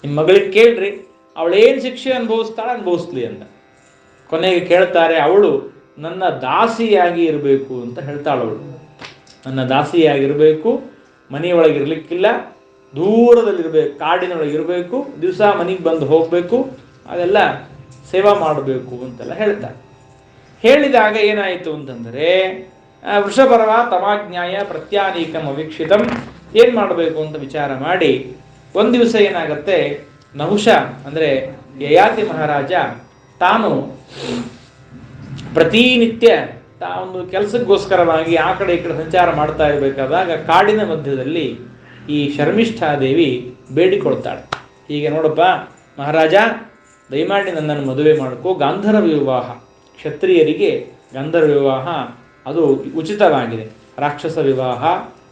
ನಿಮ್ಮ ಮಗಳಿಗೆ ಕೇಳ್ರಿ, ಅವಳೇನು ಶಿಕ್ಷೆ ಅನುಭವಿಸ್ಲಿ ಅಂತ. ಕೊನೆಗೆ ಕೇಳ್ತಾರೆ, ಅವಳು ನನ್ನ ದಾಸಿಯಾಗಿ ಇರಬೇಕು ಅಂತ ಹೇಳ್ತಾಳವಳು. ನನ್ನ ದಾಸಿಯಾಗಿರಬೇಕು, ಮನೆಯೊಳಗಿರ್ಲಿಕ್ಕಿಲ್ಲ, ದೂರದಲ್ಲಿರ್ಬೇಕು, ಕಾಡಿನೊಳಗಿರಬೇಕು, ದಿವಸ ಮನೆಗೆ ಬಂದು ಹೋಗಬೇಕು, ಅದೆಲ್ಲ ಸೇವಾ ಮಾಡಬೇಕು ಅಂತೆಲ್ಲ ಹೇಳ್ತಾರೆ. ಹೇಳಿದಾಗ ಏನಾಯಿತು ಅಂತಂದರೆ ವೃಷಭರ್ವ ತಮಾಜ್ಞಾಯ ಪ್ರತ್ಯಾನೀಕಂ ಅವೀಕ್ಷಿತಂ, ಏನು ಮಾಡಬೇಕು ಅಂತ ವಿಚಾರ ಮಾಡಿ ಒಂದು ದಿವಸ ಏನಾಗತ್ತೆ, ನಹುಷ ಅಂದರೆ ಯಯಾತಿ ಮಹಾರಾಜ ತಾನು ಪ್ರತಿನಿತ್ಯ ಒಂದು ಕೆಲಸಕ್ಕೋಸ್ಕರವಾಗಿ ಆ ಕಡೆ ಈ ಕಡೆ ಸಂಚಾರ ಮಾಡ್ತಾ ಇರಬೇಕಾದಾಗ ಕಾಡಿನ ಮಧ್ಯದಲ್ಲಿ ಈ ಶರ್ಮಿಷ್ಠಾದೇವಿ ಬೇಡಿಕೊಳ್ತಾಳೆ. ಹೀಗೆ ನೋಡಪ್ಪ ಮಹಾರಾಜ, ದಯಮಾಡಿ ನನ್ನನ್ನು ಮದುವೆ ಮಾಡ್ಕೋ, ಗಾಂಧರ್ವ ವಿವಾಹ, ಕ್ಷತ್ರಿಯರಿಗೆ ಗಾಂಧರ್ವ ವಿವಾಹ ಅದು ಉಚಿತವಾಗಿದೆ. ರಾಕ್ಷಸ ವಿವಾಹ,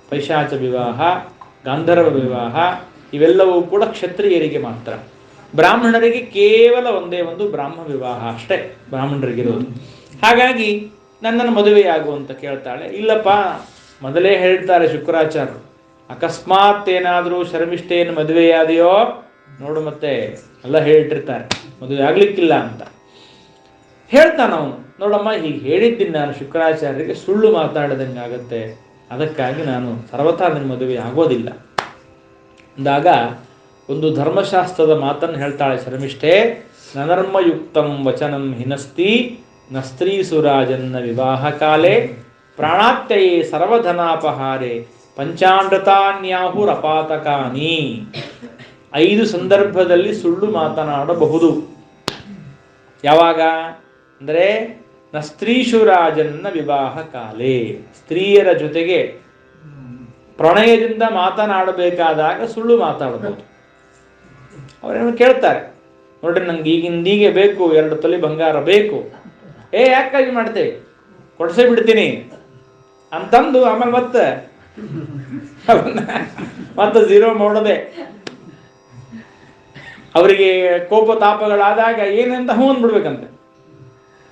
ಪೈಶಾಚ ವಿವಾಹ, ಗಾಂಧರ್ವ ವಿವಾಹ ಇವೆಲ್ಲವೂ ಕೂಡ ಕ್ಷತ್ರಿಯರಿಗೆ ಮಾತ್ರ. ಬ್ರಾಹ್ಮಣರಿಗೆ ಕೇವಲ ಒಂದೇ ಒಂದು ಬ್ರಾಹ್ಮ ವಿವಾಹ ಅಷ್ಟೇ ಬ್ರಾಹ್ಮಣರಿಗಿರೋದು. ಹಾಗಾಗಿ ನನ್ನನ್ನು ಮದುವೆಯಾಗು ಅಂತ ಕೇಳ್ತಾಳೆ. ಇಲ್ಲಪ್ಪ, ಮೊದಲೇ ಹೇಳ್ತಾರೆ ಶುಕ್ರಾಚಾರ್ಯರು, ಅಕಸ್ಮಾತ್ ಏನಾದರೂ ಶರ್ಮಿಷ್ಠೆಯನ್ನು ಮದುವೆಯಾದೆಯೋ ನೋಡು, ಮತ್ತೆ ಎಲ್ಲ ಹೇಳಿಟ್ಟಿರ್ತಾರೆ ಮದುವೆ ಆಗ್ಲಿಕ್ಕಿಲ್ಲ ಅಂತ. ಹೇಳ್ತಾನ ಅವನು, ನೋಡಮ್ಮ ಹೀಗೆ ಹೇಳಿದ್ದೀನಿ ನಾನು ಶುಕ್ರಾಚಾರ್ಯರಿಗೆ, ಸುಳ್ಳು ಮಾತಾಡದಂಗೆ ಆಗತ್ತೆ, ಅದಕ್ಕಾಗಿ ನಾನು ಸರ್ವಥಾ ನನ್ನ ಮದುವೆ ಆಗೋದಿಲ್ಲ ಅಂದಾಗ ಒಂದು ಧರ್ಮಶಾಸ್ತ್ರದ ಮಾತನ್ನು ಹೇಳ್ತಾಳೆ ಶರ್ಮಿಷ್ಠೆ. ನನರ್ಮಯುಕ್ತಂ ವಚನಂ ಹಿನಸ್ತಿ ನಸ್ತ್ರೀಸುರಾಜನ್ನ ವಿವಾಹ ಕಾಲೇ ಪ್ರಾಣಾತ್ಯಯೇ ಸರ್ವಧನಾಪಹಾರೆ ಪಂಚಾಮೃತಾನ್ಯಾಹುರಪಾತಕಾನಿ. 5 ಸಂದರ್ಭದಲ್ಲಿ ಸುಳ್ಳು ಮಾತನಾಡಬಹುದು. ಯಾವಾಗ ಅಂದರೆ ನಸ್ತ್ರೀಶುರಾಜನ್ನ ವಿವಾಹ ಕಾಲೇ, ಸ್ತ್ರೀಯರ ಜೊತೆಗೆ ಪ್ರಣಯದಿಂದ ಮಾತನಾಡಬೇಕಾದಾಗ ಸುಳ್ಳು ಮಾತಾಡಬಹುದು. ಅವರೇನು ಕೇಳ್ತಾರೆ, ನೋಡ್ರಿ ನಂಗೆ ಈಗಿಂದೀಗೆ ಬೇಕು, 2 ತೊಲೆ ಬಂಗಾರ ಬೇಕು. ಯಾಕಾಗಿ ಮಾಡ್ತೇವೆ, ಕೊಡ್ಸೇ ಬಿಡ್ತೀನಿ ಅಂತಂದು ಆಮೇಲೆ ಮತ್ತೆ ಝೀರೋ ಮಾಡೋದೆ. ಅವರಿಗೆ ಕೋಪ ತಾಪಗಳಾದಾಗ ಏನಂತ ಹ್ಞೂ ಅಂದ್ಬಿಡ್ಬೇಕಂತೆ.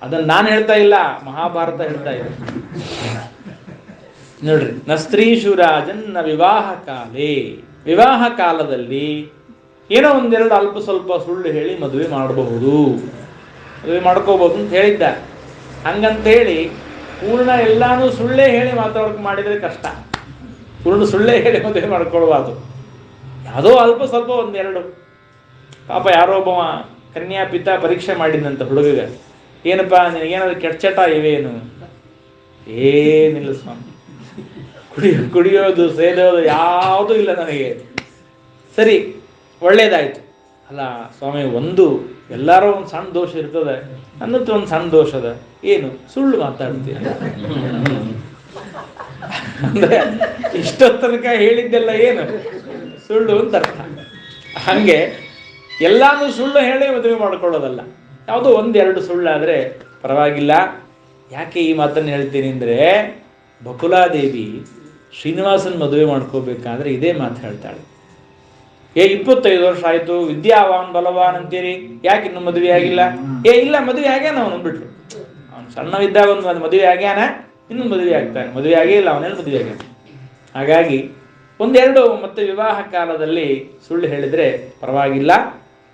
ಅದನ್ನು ನಾನು ಹೇಳ್ತಾ ಇಲ್ಲ, ಮಹಾಭಾರತ ಹೇಳ್ತಾ ಇದೆ. ನೋಡ್ರಿ, ನಸ್ತ್ರೀಶುರಾಜನ್ನ ವಿವಾಹ ಕಾಲೇ, ವಿವಾಹ ಕಾಲದಲ್ಲಿ ಏನೋ ಒಂದೆರಡು ಅಲ್ಪ ಸ್ವಲ್ಪ ಸುಳ್ಳು ಹೇಳಿ ಮದುವೆ ಮಾಡಬಹುದು, ಮದುವೆ ಮಾಡ್ಕೋಬಹುದು ಅಂತ ಹೇಳಿದ್ದ. ಹಂಗಂತೇಳಿ ಪೂರ್ಣ ಎಲ್ಲಾನು ಸುಳ್ಳೇ ಹೇಳಿ ಮಾಡಿದರೆ ಕಷ್ಟ. ಪೂರ್ಣ ಸುಳ್ಳೇ ಹೇಳಿ ಮದುವೆ ಮಾಡ್ಕೊಳ್ಬಾರ್ದು. ಯಾವುದೋ ಅಲ್ಪ ಸ್ವಲ್ಪ ಒಂದೆರಡು. ಪಾಪ ಯಾರೋ ಒಬ್ಬ ಕನ್ಯಾಪಿತ ಪರೀಕ್ಷೆ ಮಾಡಿದಂತ ಹುಡುಗ, ಏನಪ್ಪ ನಿನಗೇನಾದ್ರು ಕೆಟ್ಚಟ ಇವೇನು? ಏನಿಲ್ಲ ಸ್ವಾಮಿ, ಕುಡಿಯೋದು ಸೇದೋದು ಯಾವುದೂ ಇಲ್ಲ ನನಗೆ. ಸರಿ, ಒಳ್ಳೇದಾಯ್ತು. ಅಲ್ಲ ಸ್ವಾಮಿ, ಎಲ್ಲಾರೋ ಒಂದು ಸಣ್ಣ ದೋಷ ಇರ್ತದೆ, ನನ್ನತ್ರ ಒಂದು ಸಣ್ಣ ದೋಷ ಅದ. ಏನು? ಸುಳ್ಳು ಮಾತಾಡ್ತೀನಿ ಅಂದ್ರೆ ಇಷ್ಟೊತ್ತನಕ ಹೇಳಿದ್ದೆಲ್ಲ ಏನು? ಸುಳ್ಳು ಅಂತ ಅರ್ಥ. ಹಂಗೆ ಎಲ್ಲಾನು ಸುಳ್ಳು ಹೇಳಿ ಮದುವೆ ಮಾಡ್ಕೊಳ್ಳೋದಲ್ಲ, ಯಾವುದೋ 1-2 ಸುಳ್ಳಾದರೆ ಪರವಾಗಿಲ್ಲ. ಯಾಕೆ ಈ ಮಾತನ್ನು ಹೇಳ್ತೀನಿ ಅಂದರೆ, ಬಕುಲಾದೇವಿ ಶ್ರೀನಿವಾಸನ ಮದುವೆ ಮಾಡ್ಕೋಬೇಕಾದ್ರೆ ಇದೇ ಮಾತು ಹೇಳ್ತಾಳೆ. 25 ವರ್ಷ ಆಯ್ತು, ವಿದ್ಯಾವಾನ್ ಬಲವಾನ್ ಅಂತೀರಿ, ಯಾಕೆ ಇನ್ನು ಮದುವೆ ಆಗಿಲ್ಲ? ಇಲ್ಲ ಮದುವೆ ಆಗ್ಯಾನ ಅವನು ಬಿಟ್ರು. ಅವನು ಸಣ್ಣವಿದ್ದಾಗ ಒಂದು ಮದುವೆ ಆಗ್ಯಾನ, ಇನ್ನು ಮದುವೆ ಆಗ್ತಾನೆ. ಮದುವೆ ಆಗೇ ಇಲ್ಲ, ಅವನೇನು ಮದುವೆ ಆಗ್ಯಾನ. ಹಾಗಾಗಿ 1-2 ಮತ್ತೆ ವಿವಾಹ ಕಾಲದಲ್ಲಿ ಸುಳ್ಳು ಹೇಳಿದರೆ ಪರವಾಗಿಲ್ಲ.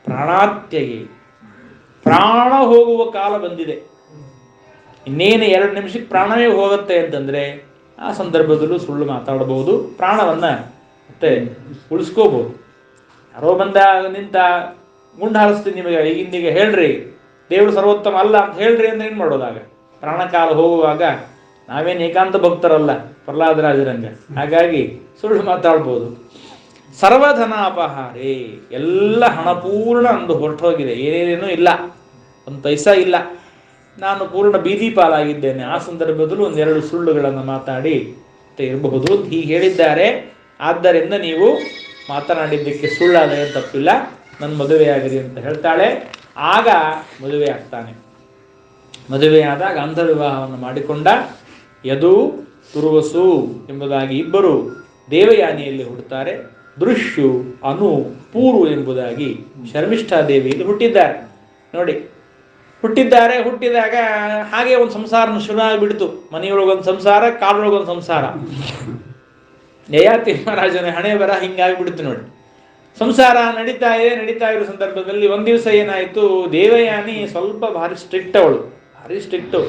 ಪ್ರಾಣಾತ್ಯಗೆ, ಪ್ರಾಣ ಹೋಗುವ ಕಾಲ ಬಂದಿದೆ, ಇನ್ನೇನು 2 ನಿಮಿಷಕ್ಕೆ ಪ್ರಾಣವೇ ಹೋಗುತ್ತೆ ಅಂತಂದರೆ ಆ ಸಂದರ್ಭದಲ್ಲೂ ಸುಳ್ಳು ಮಾತಾಡಬಹುದು, ಪ್ರಾಣವನ್ನು ಮತ್ತೆ ಉಳಿಸ್ಕೋಬಹುದು. ಯಾರೋ ಬಂದ ನಿಂತ ಗುಂಡು ಹಾರಿಸ್ತೀನಿ ನಿಮಗೆ, ಈಗಿಂದೀಗ ಹೇಳ್ರಿ ದೇವರು ಸರ್ವೋತ್ತಮ ಅಲ್ಲ ಅಂತ ಹೇಳ್ರಿ ಅಂದ್ರೆ ಏನು ಮಾಡೋದಾಗ? ಪ್ರಾಣಕಾಲ ಹೋಗುವಾಗ ನಾವೇನು ಏಕಾಂತ ಭಕ್ತರಲ್ಲ ಪ್ರಹ್ಲಾದರಾಜರಂಗ, ಹಾಗಾಗಿ ಸುಳ್ಳು ಮಾತಾಡ್ಬೋದು. ಸರ್ವಧನ ಅಪಹಾರೇ, ಎಲ್ಲ ಹಣ ಪೂರ್ಣ ಅಂದು ಹೊರಟೋಗಿದೆ, ಏನೇನೇನೂ ಇಲ್ಲ, ಒಂದು ಪೈಸಾ ಇಲ್ಲ, ನಾನು ಪೂರ್ಣ ಬೀದಿ ಪಾಲಾಗಿದ್ದೇನೆ. ಆ ಸಂದರ್ಭದಲ್ಲೂ 1-2 ಸುಳ್ಳುಗಳನ್ನು ಮಾತಾಡಿ ಇರಬಹುದು ಅಂತ ಹೀಗೆ ಹೇಳಿದ್ದಾರೆ. ಆದ್ದರಿಂದ ನೀವು ಮಾತನಾಡಿದ್ದಕ್ಕೆ ಸುಳ್ಳಾದರೆ ತಪ್ಪಿಲ್ಲ, ನನ್ನ ಮದುವೆ ಆಗಿದೆ ಅಂತ ಹೇಳ್ತಾಳೆ. ಆಗ ಮದುವೆ ಆಗ್ತಾನೆ. ಮದುವೆಯಾದ ಗಾಂಧರ್ವ ವಿವಾಹವನ್ನು ಮಾಡಿಕೊಂಡ. ಯದು ತುರ್ವಸು ಎಂಬುದಾಗಿ ಇಬ್ಬರು ದೇವಯಾನಿಯಲ್ಲಿ ಹುಟ್ಟುತ್ತಾರೆ. ದೃಶ್ಯು ಅನು ಪೂರು ಎಂಬುದಾಗಿ ಶರ್ಮಿಷ್ಠಾದೇವಿಯಲ್ಲಿ ಹುಟ್ಟಿದ್ದಾರೆ. ನೋಡಿ, ಹುಟ್ಟಿದಾಗ ಹಾಗೆ ಒಂದು ಸಂಸಾರ ಶುರು ಆಗಿಬಿಡ್ತು. ಮನೆಯೊಳಗೊಂದು ಸಂಸಾರ, ಕಾಡೊಳಗೊಂದು ಸಂಸಾರ. ಯಯಾತಿ ಮಹಾರಾಜನ ಹಣೆ ಬರ ಹಿಂಗಾಗಿಬಿಡ್ತು ನೋಡಿ. ಸಂಸಾರ ನಡೀತಾ ಇರೋ ಸಂದರ್ಭದಲ್ಲಿ ಒಂದು ದಿವಸ ಏನಾಯಿತು, ದೇವಯಾನಿ ಸ್ವಲ್ಪ ಭಾರಿ ಸ್ಟ್ರಿಕ್ಟ್, ಅವಳು ಭಾರಿ ಸ್ಟ್ರಿಕ್ಟು.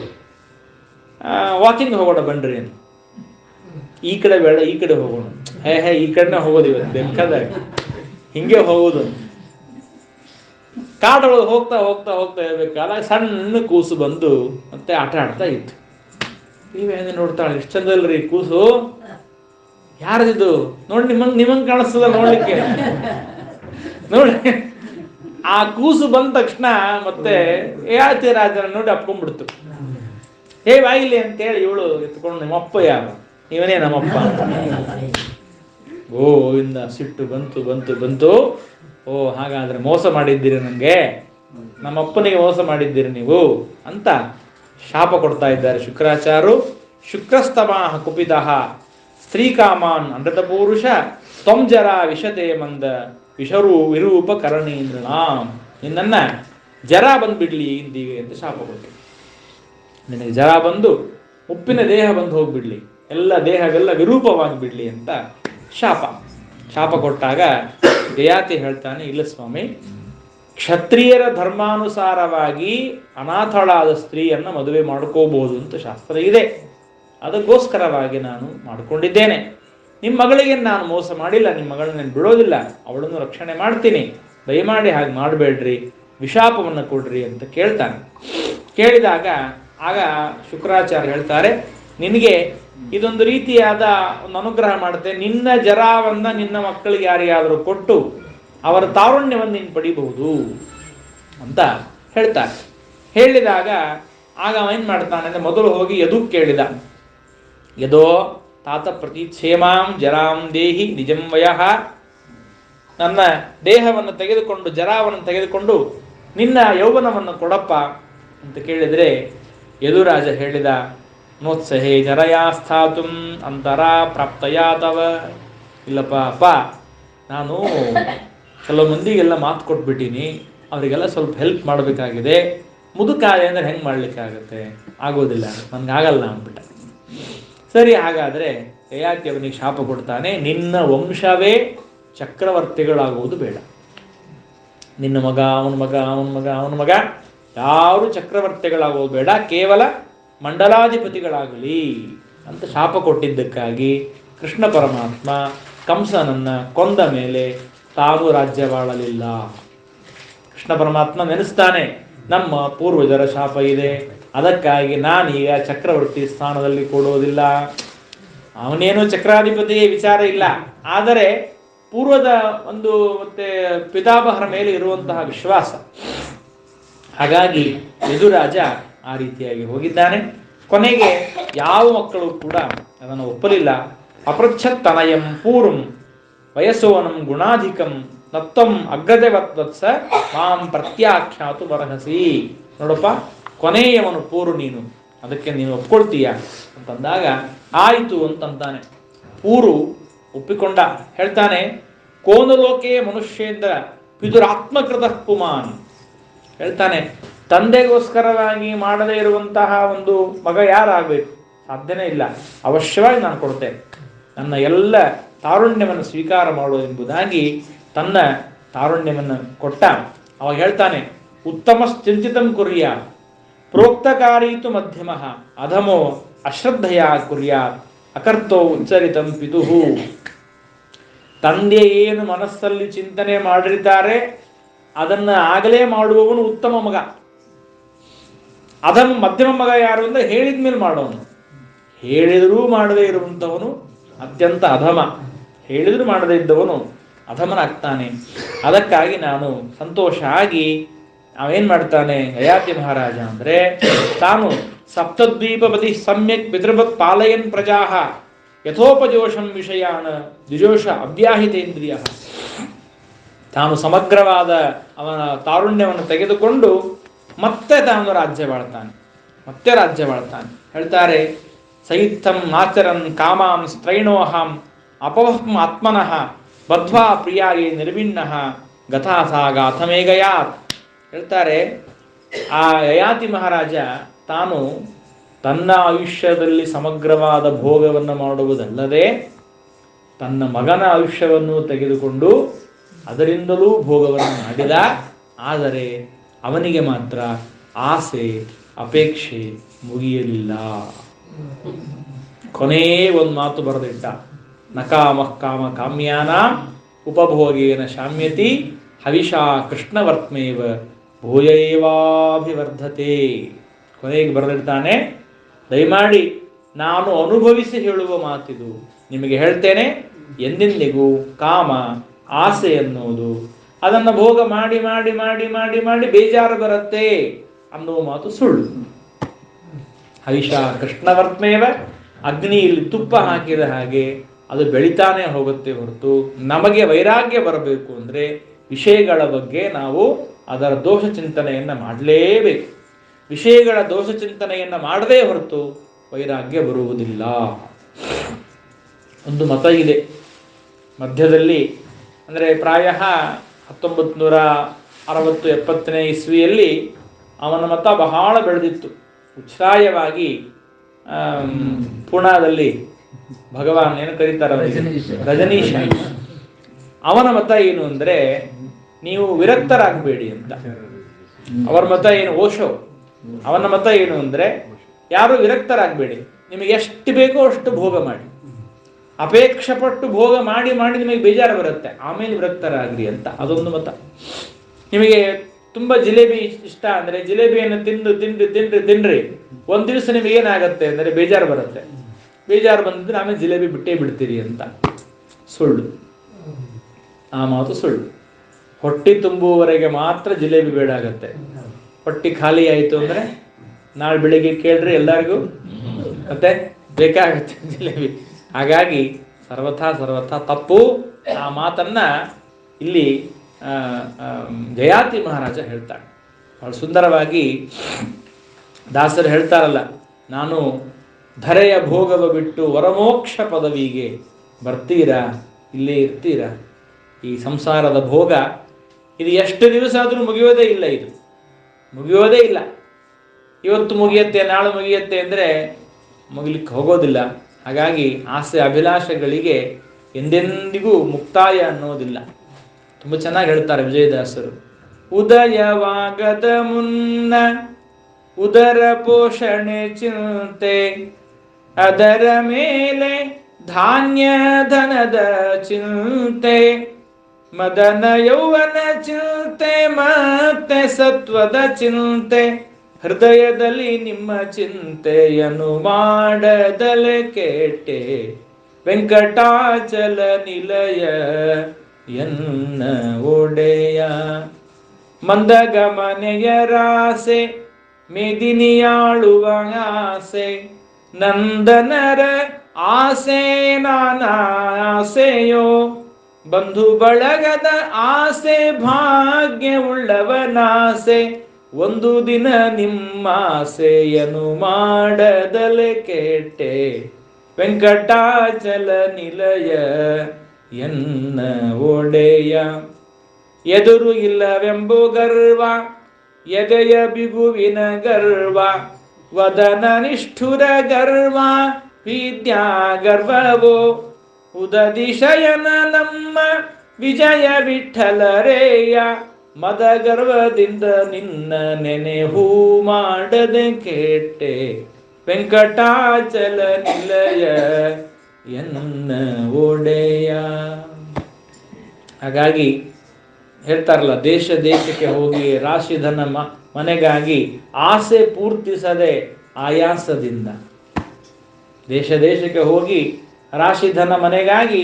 ವಾಕಿಂಗ್ ಹೋಗೋಣ ಬನ್ರಿ ಅಂತ. ಈ ಕಡೆ ಬೇಡ, ಈ ಕಡೆ ಹೋಗೋಣ. ಈ ಕಡೆನೇ ಹೋಗೋದು, ಇವತ್ತು ಬೇಕಾದಾಗ ಹಿಂಗೆ ಹೋಗೋದು. ಕಾಡೊಳಗೆ ಹೋಗ್ತಾ ಹೋಗ್ತಾ ಹೋಗ್ತಾ ಇರ್ಬೇಕಾದಾಗ ಸಣ್ಣ ಕೂಸು ಬಂದು ಮತ್ತೆ ಆಟ ಆಡ್ತಾ ಇತ್ತು. ನೀವೇನು ನೋಡ್ತಾಳೆ, ಎಷ್ಟು ಚಂದಲ್ರಿ ಕೂಸು, ಯಾರದಿದು ನೋಡಿ, ನಿಮಂಗ್ ಕಾಣಿಸ್ತದ ನೋಡ್ಲಿಕ್ಕೆ ನೋಡಿ. ಆ ಕೂಸು ಬಂದ ತಕ್ಷಣ ಮತ್ತೆ ಯಾತಿ ರಾಜನ ನೋಡಿ ಅಪ್ಕೊಂಡ್ಬಿಡ್ತು. ಬಾಯಿಲಿ ಅಂತೇಳಿ ಇವಳು ಎತ್ಕೊಂಡು, ನಿಮ್ಮಪ್ಪ ಯಾರು, ಇವನೇ ನಮ್ಮಪ್ಪ ಅಂತ. ಓ ಇಂದ ಸಿಟ್ಟು ಬಂತು ಬಂತು ಬಂತು. ಓ ಹಾಗಾದ್ರೆ ಮೋಸ ಮಾಡಿದ್ದೀರಿ ನನಗೆ, ನಮ್ಮಪ್ಪನಿಗೆ ಮೋಸ ಮಾಡಿದ್ದೀರಿ ನೀವು ಅಂತ ಶಾಪ ಕೊಡ್ತಾ ಇದ್ದಾರೆ ಶುಕ್ರಾಚಾರ್ಯರು. ಶುಕ್ರಸ್ತಮಾಹ ಕುಪಿತಃ ಸ್ತ್ರೀಕಾಮಾನ್ ಅನೃತ ಪೂರುಷ ತ್ವಂ ಜರ ವಿಷತೆ ಮಂದ ವಿರೂಪ ಕರಣೀಂದ್ರನಾಂ. ನಿನ್ನ ಜರ ಬಂದ್ಬಿಡ್ಲಿ ಇಂದಿಗೆ ಅಂತ ಶಾಪ ಕೊಟ್ಟು, ನಿನಗೆ ಜರ ಬಂದು ಉಪ್ಪಿನ ದೇಹ ಬಂದು ಹೋಗ್ಬಿಡ್ಲಿ, ಎಲ್ಲ ದೇಹವೆಲ್ಲ ವಿರೂಪವಾಗಿ ಬಿಡ್ಲಿ ಅಂತ ಶಾಪ ಕೊಟ್ಟಾಗ ಯಯಾತಿ ಹೇಳ್ತಾನೆ, ಇಲ್ಲ ಸ್ವಾಮಿ, ಕ್ಷತ್ರಿಯರ ಧರ್ಮಾನುಸಾರವಾಗಿ ಅನಾಥಳಾದ ಸ್ತ್ರೀಯನ್ನ ಮದುವೆ ಮಾಡ್ಕೋಬಹುದು ಅಂತ ಶಾಸ್ತ್ರ ಇದೆ. ಅದಕ್ಕೋಸ್ಕರವಾಗಿ ನಾನು ಮಾಡಿಕೊಂಡಿದ್ದೇನೆ. ನಿಮ್ಮ ಮಗಳಿಗೆ ನಾನು ಮೋಸ ಮಾಡಿಲ್ಲ, ನಿಮ್ಮ ಮಗಳನ್ನ ನಾನು ಬಿಡೋದಿಲ್ಲ, ಅವಳನ್ನು ರಕ್ಷಣೆ ಮಾಡ್ತೀನಿ, ದಯಮಾಡಿ ಹಾಗೆ ಮಾಡಬೇಡ್ರಿ, ವಿಶಾಪವನ್ನು ಕೊಡ್ರಿ ಅಂತ ಕೇಳ್ತಾನೆ. ಕೇಳಿದಾಗ ಆಗ ಶುಕ್ರಾಚಾರ್ಯ ಹೇಳ್ತಾರೆ, ನಿನಗೆ ಇದೊಂದು ರೀತಿಯಾದ ಒಂದು ಅನುಗ್ರಹ ಮಾಡುತ್ತೆ, ನಿನ್ನ ಜರಾವನ್ನ ನಿನ್ನ ಮಕ್ಕಳಿಗೆ ಯಾರಿಗಾದರೂ ಕೊಟ್ಟು ಅವರ ತಾರುಣ್ಯವನ್ನು ನೀನು ಪಡಿಬಹುದು ಅಂತ ಹೇಳ್ತಾರೆ. ಹೇಳಿದಾಗ ಆಗ ಅವ ಏನ್ ಮಾಡ್ತಾನೆ ಅಂದ್ರೆ, ಮೊದಲು ಹೋಗಿ ಯದು ಕೇಳಿದ, ಯದೋ ತಾತ ಪ್ರತೀಕ್ಷೇಮಾಂ ಜರಾಂ ದೇಹಿ ನಿಜಂ ವಯಃ, ನನ್ನ ದೇಹವನ್ನು ತೆಗೆದುಕೊಂಡು ಜರಾವನ್ನು ತೆಗೆದುಕೊಂಡು ನಿನ್ನ ಯೌವನವನ್ನು ಕೊಡಪ್ಪ ಅಂತ ಕೇಳಿದರೆ, ಯದುರಾಜ ಹೇಳಿದ, ನೋತ್ಸಹೇ ಜರಯಾ ಸ್ಥಾತುಂ ಅಂತರ ಪ್ರಾಪ್ತಯಾ ತವ. ಇಲ್ಲಪ್ಪ ಅಪ್ಪ, ನಾನು ಕೆಲವು ಮಂದಿಗೆಲ್ಲ ಮಾತು ಕೊಟ್ಬಿಟ್ಟೀನಿ, ಅವರಿಗೆಲ್ಲ ಸ್ವಲ್ಪ ಹೆಲ್ಪ್ ಮಾಡಬೇಕಾಗಿದೆ, ಮುದುಕಾದೆ ಅಂದರೆ ಹೆಂಗೆ ಮಾಡ್ಲಿಕ್ಕಾಗತ್ತೆ, ಆಗೋದಿಲ್ಲ, ನನಗಾಗಲ್ಲ ಅಂದ್ಬಿಟ್ಟ. ಸರಿ, ಹಾಗಾದರೆ ಯಯಾತಿ ಅವನಿಗೆ ಶಾಪ ಕೊಡ್ತಾನೆ, ನಿನ್ನ ವಂಶವೇ ಚಕ್ರವರ್ತಿಗಳಾಗುವುದು ಬೇಡ, ನಿನ್ನ ಮಗ, ಅವನ ಮಗ, ಅವನ ಮಗ, ಅವನ ಮಗ ಯಾರು ಚಕ್ರವರ್ತಿಗಳಾಗೋದು ಬೇಡ, ಕೇವಲ ಮಂಡಲಾಧಿಪತಿಗಳಾಗಲಿ ಅಂತ ಶಾಪ ಕೊಟ್ಟಿದ್ದಕ್ಕಾಗಿ ಕೃಷ್ಣ ಪರಮಾತ್ಮ ಕಂಸನನ್ನ ಕೊಂದ ಮೇಲೆ ತಾನು ರಾಜ್ಯವಾಳಲಿಲ್ಲ. ಕೃಷ್ಣ ಪರಮಾತ್ಮ ನೆನೆಸ್ತಾನೆ, ನಮ್ಮ ಪೂರ್ವಜರ ಶಾಪ ಇದೆ, ಅದಕ್ಕಾಗಿ ನಾನೀಗ ಚಕ್ರವರ್ತಿ ಸ್ಥಾನದಲ್ಲಿ ಕೊಡೋದಿಲ್ಲ. ಅವನೇನು ಚಕ್ರಾಧಿಪತಿ ವಿಚಾರ ಇಲ್ಲ, ಆದರೆ ಪೂರ್ವದ ಒಂದು ಮತ್ತೆ ಪಿತಾಮಹರ ಮೇಲೆ ಇರುವಂತಹ ವಿಶ್ವಾಸ. ಹಾಗಾಗಿ ಯದುರಾಜ ಆ ರೀತಿಯಾಗಿ ಹೋಗಿದ್ದಾನೆ. ಕೊನೆಗೆ ಯಾವ ಮಕ್ಕಳು ಕೂಡ ಅದನ್ನು ಒಪ್ಪಲಿಲ್ಲ. ಅಪೃಚ್ಛತ್ತನಯಂ ಪೂರ್ವಂ ವಯಸ್ಸೋನಂ ಗುಣಾಧಿಕಂ ನತ್ತಂ ಅಗ್ರಜವತ್ವತ್ಸ ಮಾಂ ಪ್ರತ್ಯಾಖ್ಯಾತು ಬರಹಸಿ. ನೋಡಪ್ಪ, ಕೊನೆಯವನು ಪೂರು ನೀನು, ಅದಕ್ಕೆ ನೀನು ಒಪ್ಕೊಳ್ತೀಯ ಅಂತಂದಾಗ ಆಯಿತು ಅಂತಂತಾನೆ. ಪೂರು ಒಪ್ಪಿಕೊಂಡ. ಹೇಳ್ತಾನೆ, ಕೋನಲೋಕೆ ಮನುಷ್ಯೇಂದ್ರ ಪಿತುರಾತ್ಮಕೃತ ಪುಮಾನ್. ಹೇಳ್ತಾನೆ, ತಂದೆಗೋಸ್ಕರವಾಗಿ ಮಾಡದೇ ಇರುವಂತಹ ಒಂದು ಮಗ ಯಾರಾಗಬೇಕು, ಸಾಧ್ಯನೇ ಇಲ್ಲ, ಅವಶ್ಯವಾಗಿ ನಾನು ಕೊಡ್ತೇನೆ, ನನ್ನ ಎಲ್ಲ ತಾರುಣ್ಯವನ್ನು ಸ್ವೀಕಾರ ಮಾಡು ಎಂಬುದಾಗಿ ತನ್ನ ತಾರುಣ್ಯವನ್ನು ಕೊಟ್ಟ. ಅವಾಗ ಹೇಳ್ತಾನೆ, ಉತ್ತಮ ಚಿಂತಿತಂ ಕುರ್ಯ ಪ್ರೋಕ್ತಕಾರೀತು ಮಧ್ಯಮ ಅಧಮೋ ಅಶ್ರದ್ಧೆಯ ಕುರ್ಯಾತ್ ಅಕರ್ತೋ ಉಚ್ಚರಿತಂ ಪಿತುಹು. ತಂದೆ ಏನು ಮನಸ್ಸಲ್ಲಿ ಚಿಂತನೆ ಮಾಡಿರ್ತಾರೆ ಅದನ್ನ ಆಗಲೇ ಮಾಡುವವನು ಉತ್ತಮ ಮಗ. ಅಧಮ ಮಧ್ಯಮ ಮಗ ಯಾರು ಅಂದ್ರೆ ಹೇಳಿದ್ಮೇಲೆ ಮಾಡೋನು, ಹೇಳಿದರೂ ಮಾಡದೇ ಇರುವಂಥವನು ಅತ್ಯಂತ ಅಧಮ, ಹೇಳಿದ್ರು ಮಾಡದೇ ಇದ್ದವನು ಅಧಮನಾಗ್ತಾನೆ. ಅದಕ್ಕಾಗಿ ನಾನು ಸಂತೋಷ ಆಗಿ ಅವೇನ್ ಮಾಡ್ತಾನೆ ಯಯಾತಿ ಮಹಾರಾಜ ಅಂದ್ರೆ, ತಾನು ಸಪ್ತದ್ವೀಪಪತಿ ಸಮ್ಯಕ್ ಪಿತೃಭತ್ ಪಾಲಯನ್ ಪ್ರಜಾಹ ಯಥೋಪಜೋಷಂ ವಿಷಯಾನ ದ್ವಿಜೋಷ ಅವ್ಯಾಹಿತೇಂದ್ರಿಯ. ತಾನು ಸಮಗ್ರವಾದ ಅವನ ತಾರುಣ್ಯವನ್ನು ತೆಗೆದುಕೊಂಡು ಮತ್ತೆ ತಾನು ರಾಜ್ಯ ಬಾಳ್ತಾನೆ. ಹೇಳ್ತಾರೆ, ಸೈತ್ಥಂ ಆಚರನ್ ಕಾಮಾಂ ಸ್ತ್ರೈಣೋಹಂ ಅಪವಹ್ಮ ಆತ್ಮನಃ ಬದ್ಧ್ವಾ ಪ್ರಿಯಾಯೇ ನಿರ್ವಿಣ್ಣಃ ಗಥಾಸಾ ಗಾಥಮೇಗಯಾತ್. ಹೇಳ್ತಾರೆ, ಆ ಯಯಾತಿ ಮಹಾರಾಜ ತಾನು ತನ್ನ ಆಯುಷ್ಯದಲ್ಲಿ ಸಮಗ್ರವಾದ ಭೋಗವನ್ನು ಮಾಡುವುದಲ್ಲದೆ ತನ್ನ ಮಗನ ಆಯುಷ್ಯವನ್ನು ತೆಗೆದುಕೊಂಡು ಅದರಿಂದಲೂ ಭೋಗವನ್ನು ಮಾಡಿದ. ಆದರೆ ಅವನಿಗೆ ಮಾತ್ರ ಆಸೆ ಅಪೇಕ್ಷೆ ಮುಗಿಯಲಿಲ್ಲ. ಕೊನೇ ಒಂದು ಮಾತು ಬರೆದಿಟ್ಟ, ನಕಾಮಃ ಕಾಮ ಕಾಮ್ಯಾನ ಉಪಭೋಗೇನ ಶಾಮ್ಯತಿ ಹವಿಷಾ ಕೃಷ್ಣವರ್ತ್ಮೇವ ಭೂಯೈವಾಭಿವರ್ಧತೆ. ಕೊನೆಗೆ ಬರೆದಿರ್ತಾನೆ, ದಯಮಾಡಿ ನಾನು ಅನುಭವಿಸಿ ಹೇಳುವ ಮಾತಿದು, ನಿಮಗೆ ಹೇಳ್ತೇನೆ, ಎಂದೆಂದಿಗೂ ಕಾಮ ಆಸೆ ಅನ್ನೋದು ಅದನ್ನು ಭೋಗ ಮಾಡಿ ಮಾಡಿ ಮಾಡಿ ಮಾಡಿ ಮಾಡಿ ಬೇಜಾರು ಬರುತ್ತೆ ಅನ್ನುವ ಮಾತು ಸುಳ್ಳು. ಹವಿಷಾ ಕೃಷ್ಣವರ್ತ್ಮೇವ, ಅಗ್ನಿಯಲ್ಲಿ ತುಪ್ಪ ಹಾಕಿದ ಹಾಗೆ ಅದು ಬೆಳಿತಾನೆ ಹೋಗುತ್ತೆ ಹೊರತು ನಮಗೆ ವೈರಾಗ್ಯ ಬರಬೇಕು ಅಂದರೆ ವಿಷಯಗಳ ಬಗ್ಗೆ ನಾವು ಅದರ ದೋಷ ಚಿಂತನೆಯನ್ನು ಮಾಡಲೇಬೇಕು. ವಿಷಯಗಳ ದೋಷ ಚಿಂತನೆಯನ್ನು ಮಾಡದೇ ಹೊರತು ವೈರಾಗ್ಯ ಬರುವುದಿಲ್ಲ. ಒಂದು ಮತ ಇದೆ ಮಧ್ಯದಲ್ಲಿ, ಅಂದರೆ ಪ್ರಾಯ 1960-70 ಇಸ್ವಿಯಲ್ಲಿ ಅವನ ಮತ ಬಹಳ ಬೆಳೆದಿತ್ತು. ಉಚ್ಛ್ರಾಯವಾಗಿ ಪುಣಾದಲ್ಲಿ ಭಗವಾನ್ ಏನು ಕರೀತಾರೆ, ರಜನೀಶ. ಅವನ ಮತ ಏನು ಅಂದರೆ ನೀವು ವಿರಕ್ತರಾಗಬೇಡಿ ಅಂತ. ಅವರ ಮತ ಏನು, ಓಶೋ. ಅವನ ಮತ ಏನು ಅಂದರೆ ಯಾರು ವಿರಕ್ತರಾಗಬೇಡಿ, ನಿಮಗೆ ಎಷ್ಟು ಬೇಕೋ ಅಷ್ಟು ಭೋಗ ಮಾಡಿ, ಅಪೇಕ್ಷೆ ಪಟ್ಟು ಭೋಗ ಮಾಡಿ ಮಾಡಿ ನಿಮಗೆ ಬೇಜಾರು ಬರುತ್ತೆ, ಆಮೇಲೆ ವಿರಕ್ತರಾಗ್ರಿ ಅಂತ. ಅದೊಂದು ಮತ. ನಿಮಗೆ ತುಂಬ ಜಿಲೇಬಿ ಇಷ್ಟ ಅಂದರೆ ಜಿಲೇಬಿಯನ್ನು ತಿಂದು ತಿಂದು ತಿಂದು ತಿನ್ರಿ, ಒಂದು ದಿವಸ ನಿಮಗೆ ಏನಾಗುತ್ತೆ ಅಂದರೆ ಬೇಜಾರು ಬರುತ್ತೆ, ಬೇಜಾರು ಬಂದಿದ್ರೆ ಆಮೇಲೆ ಜಿಲೇಬಿ ಬಿಟ್ಟೇ ಬಿಡ್ತೀರಿ ಅಂತ. ಸುಳ್ಳು, ಆ ಮಾತು ಸುಳ್ಳು. ಹೊಟ್ಟೆ ತುಂಬುವವರೆಗೆ ಮಾತ್ರ ಜಿಲೇಬಿ ಬೇಡ ಆಗತ್ತೆ. ಹೊಟ್ಟೆ ಖಾಲಿ ಆಯಿತು ಅಂದರೆ ನಾಳೆ ಬೆಳಿಗ್ಗೆ ಕೇಳ್ರಿ ಎಲ್ಲರಿಗೂ ಮತ್ತೆ ಬೇಕಾಗತ್ತೆ ಜಿಲೇಬಿ. ಹಾಗಾಗಿ ಸರ್ವಥಾ ತಪ್ಪು. ಆ ಮಾತನ್ನ ಇಲ್ಲಿ ಜಯಾತಿ ಮಹಾರಾಜ ಹೇಳ್ತಾನೆ. ಬಹಳ ಸುಂದರವಾಗಿ ದಾಸರು ಹೇಳ್ತಾರಲ್ಲ, ನಾನು ಧರೆಯ ಭೋಗವ ಬಿಟ್ಟು ವರಮೋಕ್ಷ ಪದವಿಗೆ ಬರ್ತೀರಾ, ಇಲ್ಲೇ ಇರ್ತೀರಾ. ಈ ಸಂಸಾರದ ಭೋಗ ಇದು ಎಷ್ಟು ದಿವಸ ಆದರೂ ಮುಗಿಯೋದೇ ಇಲ್ಲ, ಇದು ಮುಗಿಯೋದೇ ಇಲ್ಲ. ಇವತ್ತು ಮುಗಿಯುತ್ತೆ ನಾಳೆ ಮುಗಿಯುತ್ತೆ ಅಂದರೆ ಮುಗಿಲಿಕ್ಕೆ ಹೋಗೋದಿಲ್ಲ. ಹಾಗಾಗಿ ಆಸೆ ಅಭಿಲಾಷೆಗಳಿಗೆ ಎಂದೆಂದಿಗೂ ಮುಕ್ತಾಯ ಅನ್ನೋದಿಲ್ಲ. ತುಂಬ ಚೆನ್ನಾಗಿ ಹೇಳ್ತಾರೆ ವಿಜಯದಾಸರು. ಉದಯವಾಗದ ಮುನ್ನ ಉದರ ಪೋಷಣೆ ಚಿಂತೆ, ಅದರ ಮೇಲೆ ಧಾನ್ಯ ಧನದ ಚಿಂತೆ, ಮದನ ಯೌವನ ಚಿಂತೆ ಮತ್ತೆ ಸತ್ವದ ಚಿಂತೆ, ಹೃದಯದಲ್ಲಿ ನಿಮ್ಮ ಚಿಂತೆಯನ್ನು ಮಾಡದಲೆ ಕೇಟೆ, ವೆಂಕಟಾಚಲ ನಿಲಯ ಎನ್ನ ಒಡೆಯ. ಮಂದಗಮನೆಯ ರಾಸೆ ಮೇದಿನಿಯಾಳುವ ಆಸೆ, ನಂದನರ ಆಸೆ ನಾನಾಸೆಯೋ, ಬಂಧು ಬಳಗದ ಆಸೆ ಭಾಗ್ಯವುಳ್ಳವನಾಸೆ, ಒಂದು ದಿನ ನಿಮ್ಮಾಸೆಯನ್ನು ಮಾಡದಲೆ ಕೇಟೆ, ವೆಂಕಟಾಚಲ ನಿಲಯ ಎನ್ನ ಒಡೆಯ. ಎದುರು ಇಲ್ಲವೆಂಬು ಗರ್ವ, ಎದೆಯ ಬಿಗುವಿನ ಗರ್ವ, ವದನ ನಿಷ್ಠುರ ಗರ್ವ, ವಿದ್ಯಾ ಗರ್ವವೋ, ಉದದಿಶಯನ ನಮ್ಮ ವಿಜಯ ವಿಠಲರೇಯ, ಮದ ಗರ್ವದಿಂದ ನಿನ್ನ ನೆನೆ ಹೂ ಮಾಡದೆ ಕೇಟೆ, ವೆಂಕಟಾಚಲ ನಿಲಯ ಎನ್ನ ಒಡೆಯ. ಹಾಗಾಗಿ ಹೇಳ್ತಾರಲ್ಲ, ದೇಶ ದೇಶಕ್ಕೆ ಹೋಗಿ ರಾಶಿ ಧನ ಮನೆಗಾಗಿ ಆಸೆ ಪೂರ್ತಿಸದೆ ಆಯಾಸದಿಂದ. ದೇಶ ದೇಶಕ್ಕೆ ಹೋಗಿ ರಾಶಿ ಧನ ಮನೆಗಾಗಿ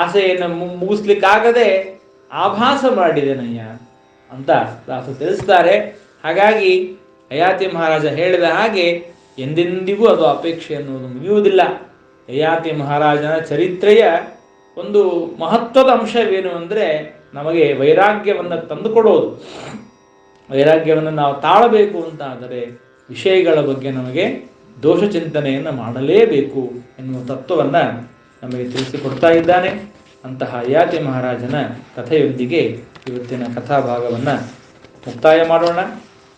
ಆಸೆಯನ್ನು ಮುಗಿಸ್ಲಿಕ್ಕಾಗದೆ ಆಭಾಸ ಮಾಡಿದೆನಯ್ಯ ಅಂತ ದಾಸ ತಿಳಿಸ್ತಾರೆ. ಹಾಗಾಗಿ ಯಯಾತಿ ಮಹಾರಾಜ ಹೇಳಿದ ಹಾಗೆ ಎಂದೆಂದಿಗೂ ಅದು ಅಪೇಕ್ಷೆ ಅನ್ನೋದು ಮುಗಿಯುವುದಿಲ್ಲ. ಯಯಾತಿ ಮಹಾರಾಜನ ಚರಿತ್ರೆಯ ಒಂದು ಮಹತ್ವದ ಅಂಶವೇನು ಅಂದರೆ ನಮಗೆ ವೈರಾಗ್ಯವನ್ನು ತಂದುಕೊಡೋದು. ವೈರಾಗ್ಯವನ್ನು ನಾವು ತಾಳಬೇಕು ಅಂತ ಆದರೆ ವಿಷಯಗಳ ಬಗ್ಗೆ ನಮಗೆ ದೋಷ ಚಿಂತನೆಯನ್ನು ಮಾಡಲೇಬೇಕು ಎನ್ನುವ ತತ್ವವನ್ನು ನಮಗೆ ತಿಳಿಸಿಕೊಡ್ತಾ ಇದ್ದಾನೆ. ಅಂತಹ ಯಯಾತಿ ಮಹಾರಾಜನ ಕಥೆಯೊಂದಿಗೆ ಇವತ್ತಿನ ಕಥಾಭಾಗವನ್ನು ಮುಕ್ತಾಯ ಮಾಡೋಣ.